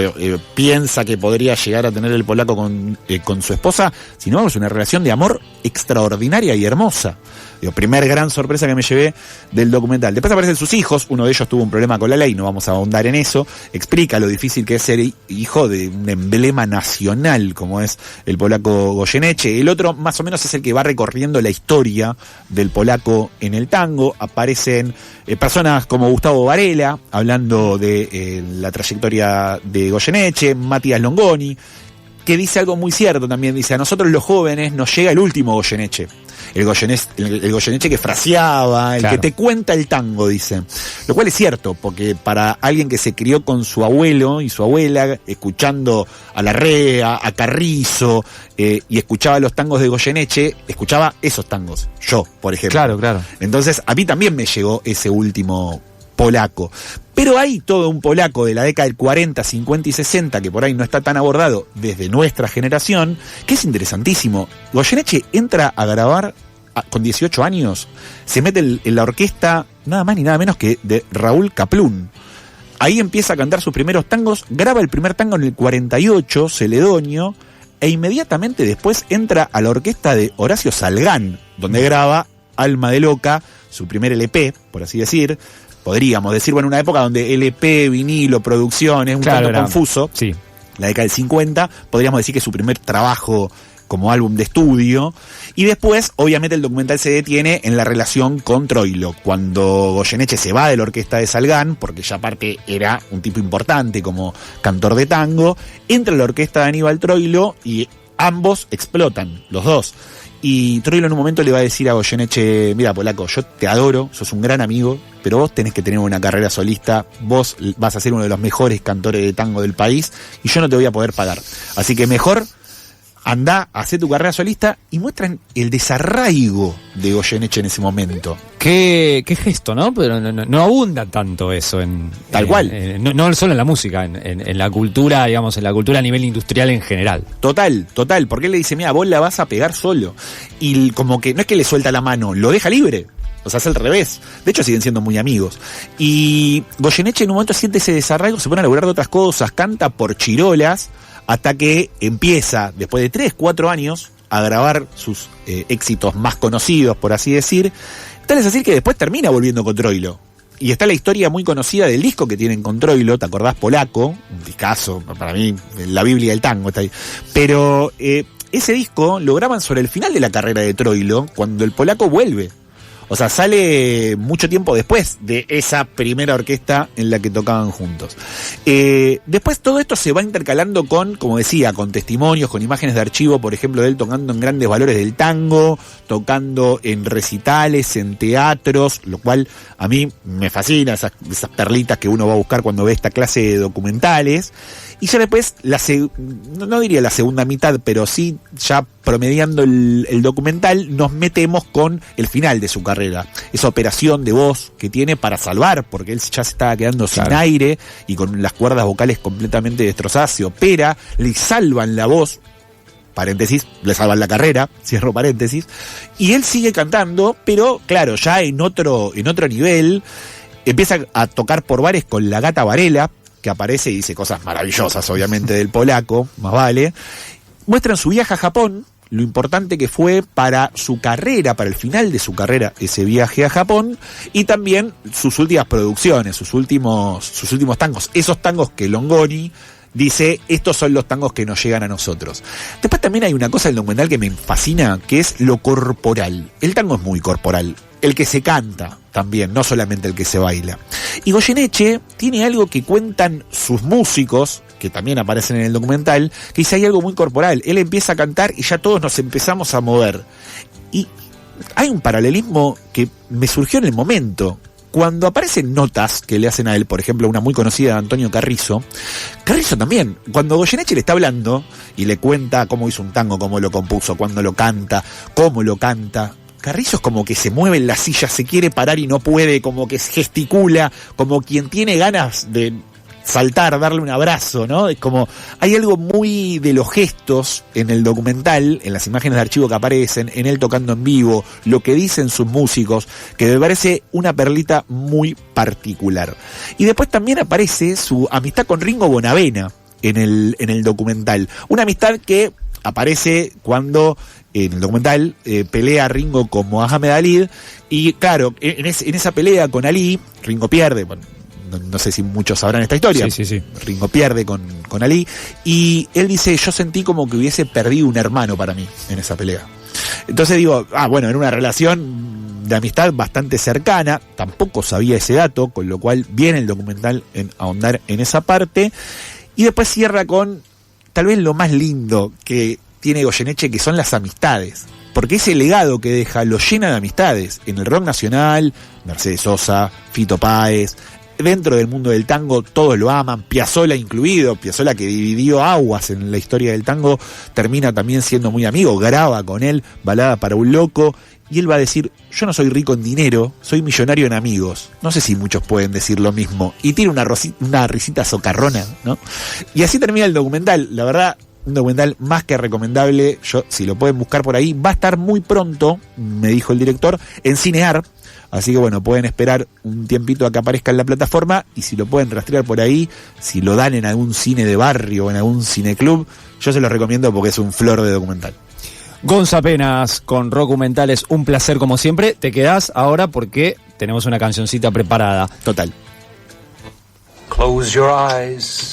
piensa que podría llegar a tener el polaco con su esposa, sino es una relación de amor extraordinaria y hermosa. Primer gran sorpresa que me llevé del documental. Después aparecen sus hijos, uno de ellos tuvo un problema con la ley, no vamos a ahondar en eso. Explica lo difícil que es ser hijo de un emblema nacional como es el polaco Goyeneche. El otro más o menos es el que va recorriendo la historia del polaco en el tango. Aparecen personas como Gustavo Varela hablando de la trayectoria de Goyeneche, Matías Longoni, que dice algo muy cierto también. Dice, a nosotros los jóvenes nos llega el último Goyeneche. El Goyeneche que fraseaba, el claro, que te cuenta el tango, dice. Lo cual es cierto, porque para alguien que se crió con su abuelo y su abuela, escuchando a Larrea, a Carrizo, y escuchaba los tangos de Goyeneche, escuchaba esos tangos. Yo, por ejemplo. Claro. Entonces, a mí también me llegó ese último polaco. Pero hay todo un polaco de la década del 40, 50 y 60 que por ahí no está tan abordado desde nuestra generación, que es interesantísimo. Goyeneche entra a grabar con 18 años, se mete en la orquesta nada más ni nada menos que de Raúl Kaplún. Ahí empieza a cantar sus primeros tangos, graba el primer tango en el 48, Celedonio, e inmediatamente después entra a la orquesta de Horacio Salgán, donde graba Alma de Loca, su primer LP, por así decir. podríamos decir, bueno, una época donde LP, vinilo, producción, es un tanto confuso. Sí. La década del 50, podríamos decir que es su primer trabajo como álbum de estudio, y después obviamente el documental se detiene en la relación con Troilo, cuando Goyeneche se va de la orquesta de Salgán, porque ya aparte era un tipo importante como cantor de tango, entra a la orquesta de Aníbal Troilo y ambos explotan, los dos. Y Troilo en un momento le va a decir a Goyeneche, mira polaco, yo te adoro, sos un gran amigo, pero vos tenés que tener una carrera solista, vos vas a ser uno de los mejores cantores de tango del país y yo no te voy a poder pagar. Así que mejor andá, hacé tu carrera solista, y muestran el desarraigo de Goyeneche en ese momento. Qué gesto, ¿no? Pero no abunda tanto eso en... Tal cual. No solo en la música, en la cultura, digamos, en la cultura a nivel industrial en general. Total, porque él le dice, mira, vos la vas a pegar solo. Y como que no es que le suelta la mano, lo deja libre. O sea, es al revés. De hecho, siguen siendo muy amigos. Y Goyeneche en un momento siente ese desarraigo, se pone a laburar de otras cosas, canta por chirolas, hasta que empieza, después de 3-4 años, a grabar sus éxitos más conocidos, por así decir. Tal es así que después termina volviendo con Troilo. Y está la historia muy conocida del disco que tienen con Troilo, ¿te acordás? Polaco, un discazo, para mí, la Biblia del tango está ahí. Pero ese disco lo graban sobre el final de la carrera de Troilo, cuando el Polaco vuelve. O sea, sale mucho tiempo después de esa primera orquesta en la que tocaban juntos. Después todo esto se va intercalando con, como decía, con testimonios, con imágenes de archivo, por ejemplo, de él tocando en grandes valores del tango, tocando en recitales, en teatros, lo cual a mí me fascina, esas perlitas que uno va a buscar cuando ve esta clase de documentales. Y ya después, no diría la segunda mitad, pero sí ya promediando el documental, nos metemos con el final de su carrera. Esa operación de voz que tiene para salvar, porque él ya se estaba quedando sin aire y con las cuerdas vocales completamente destrozadas, se opera, le salvan la voz, paréntesis, le salvan la carrera, cierro paréntesis, y él sigue cantando, pero claro, ya en otro nivel, empieza a tocar por bares con la Gata Varela, que aparece y dice cosas maravillosas, obviamente, del Polaco, más vale. Muestran su viaje a Japón, lo importante que fue para su carrera, para el final de su carrera, ese viaje a Japón, y también sus últimas producciones, sus últimos tangos, esos tangos que Longoni dice, estos son los tangos que nos llegan a nosotros. Después también hay una cosa del documental que me fascina, que es lo corporal. El tango es muy corporal. El que se canta también, no solamente el que se baila. Y Goyeneche tiene algo que cuentan sus músicos, que también aparecen en el documental, que dice hay algo muy corporal. Él empieza a cantar y ya todos nos empezamos a mover. Y hay un paralelismo que me surgió en el momento. Cuando aparecen notas que le hacen a él, por ejemplo, una muy conocida de Antonio Carrizo también, cuando Goyeneche le está hablando y le cuenta cómo hizo un tango, cómo lo compuso, cuándo lo canta, cómo lo canta, Carrizo es como que se mueve en la silla, se quiere parar y no puede, como que gesticula, como quien tiene ganas de saltar, darle un abrazo, ¿no? Es como, hay algo muy de los gestos en el documental, en las imágenes de archivo que aparecen, en él tocando en vivo, lo que dicen sus músicos, que me parece una perlita muy particular. Y después también aparece su amistad con Ringo Bonavena en el documental. Una amistad que aparece cuando en el documental pelea Ringo con Mohamed Ali, y claro, en esa pelea con Ali, Ringo pierde, bueno, no sé si muchos sabrán esta historia. Sí. Ringo pierde con Ali, y él dice, yo sentí como que hubiese perdido un hermano para mí en esa pelea. Entonces digo, bueno, era una relación de amistad bastante cercana, tampoco sabía ese dato, con lo cual viene el documental en ahondar en esa parte, y después cierra con tal vez lo más lindo que tiene Goyeneche, que son las amistades. Porque ese legado que deja lo llena de amistades. En el rock nacional, Mercedes Sosa, Fito Páez, dentro del mundo del tango todos lo aman, Piazzolla incluido, Piazzolla que dividió aguas en la historia del tango, termina también siendo muy amigo, graba con él Balada para un loco, y él va a decir, yo no soy rico en dinero, soy millonario en amigos. No sé si muchos pueden decir lo mismo. Y tiene una risita socarrona, ¿no? Y así termina el documental. La verdad, un documental más que recomendable. Si lo pueden buscar por ahí, va a estar muy pronto, me dijo el director, en Cinear. Así que bueno, pueden esperar un tiempito a que aparezca en la plataforma, y si lo pueden rastrear por ahí, si lo dan en algún cine de barrio o en algún cineclub, yo se los recomiendo porque es un flor de documental. Gonza Penas con Documentales, un placer como siempre. Te quedás ahora porque tenemos una cancioncita preparada. Total. Close your eyes.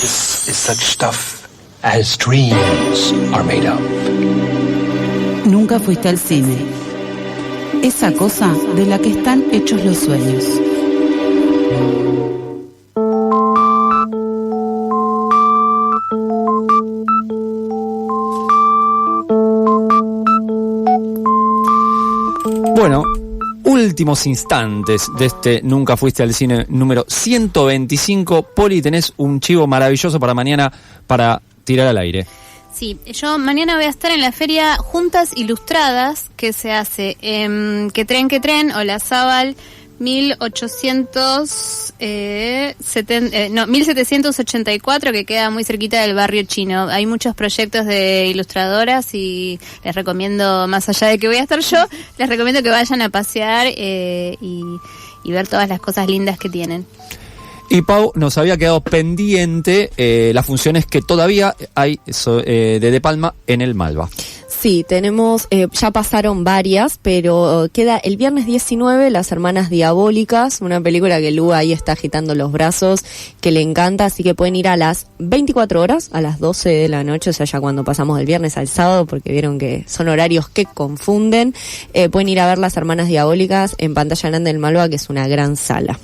This is such stuff as dreams are made of. Nunca fuiste al cine. Esa cosa de la que están hechos los sueños. Bueno, últimos instantes de este Nunca Fuiste al Cine número 125. Poli, tenés un chivo maravilloso para mañana para tirar al aire. Sí, yo mañana voy a estar en la feria Juntas Ilustradas, que se hace en Que Tren, Olazábal, 1784, que queda muy cerquita del barrio chino. Hay muchos proyectos de ilustradoras y les recomiendo, más allá de que voy a estar yo, les recomiendo que vayan a pasear y ver todas las cosas lindas que tienen. Y Pau, nos había quedado pendiente las funciones que todavía hay de De Palma en el Malva. Sí, tenemos, ya pasaron varias, pero queda el viernes 19, Las Hermanas Diabólicas, una película que Lu ahí está agitando los brazos, que le encanta, así que pueden ir a las 24 horas, a las 12 de la noche, o sea, ya cuando pasamos del viernes al sábado, porque vieron que son horarios que confunden, pueden ir a ver Las Hermanas Diabólicas en pantalla grande del Malva, que es una gran sala.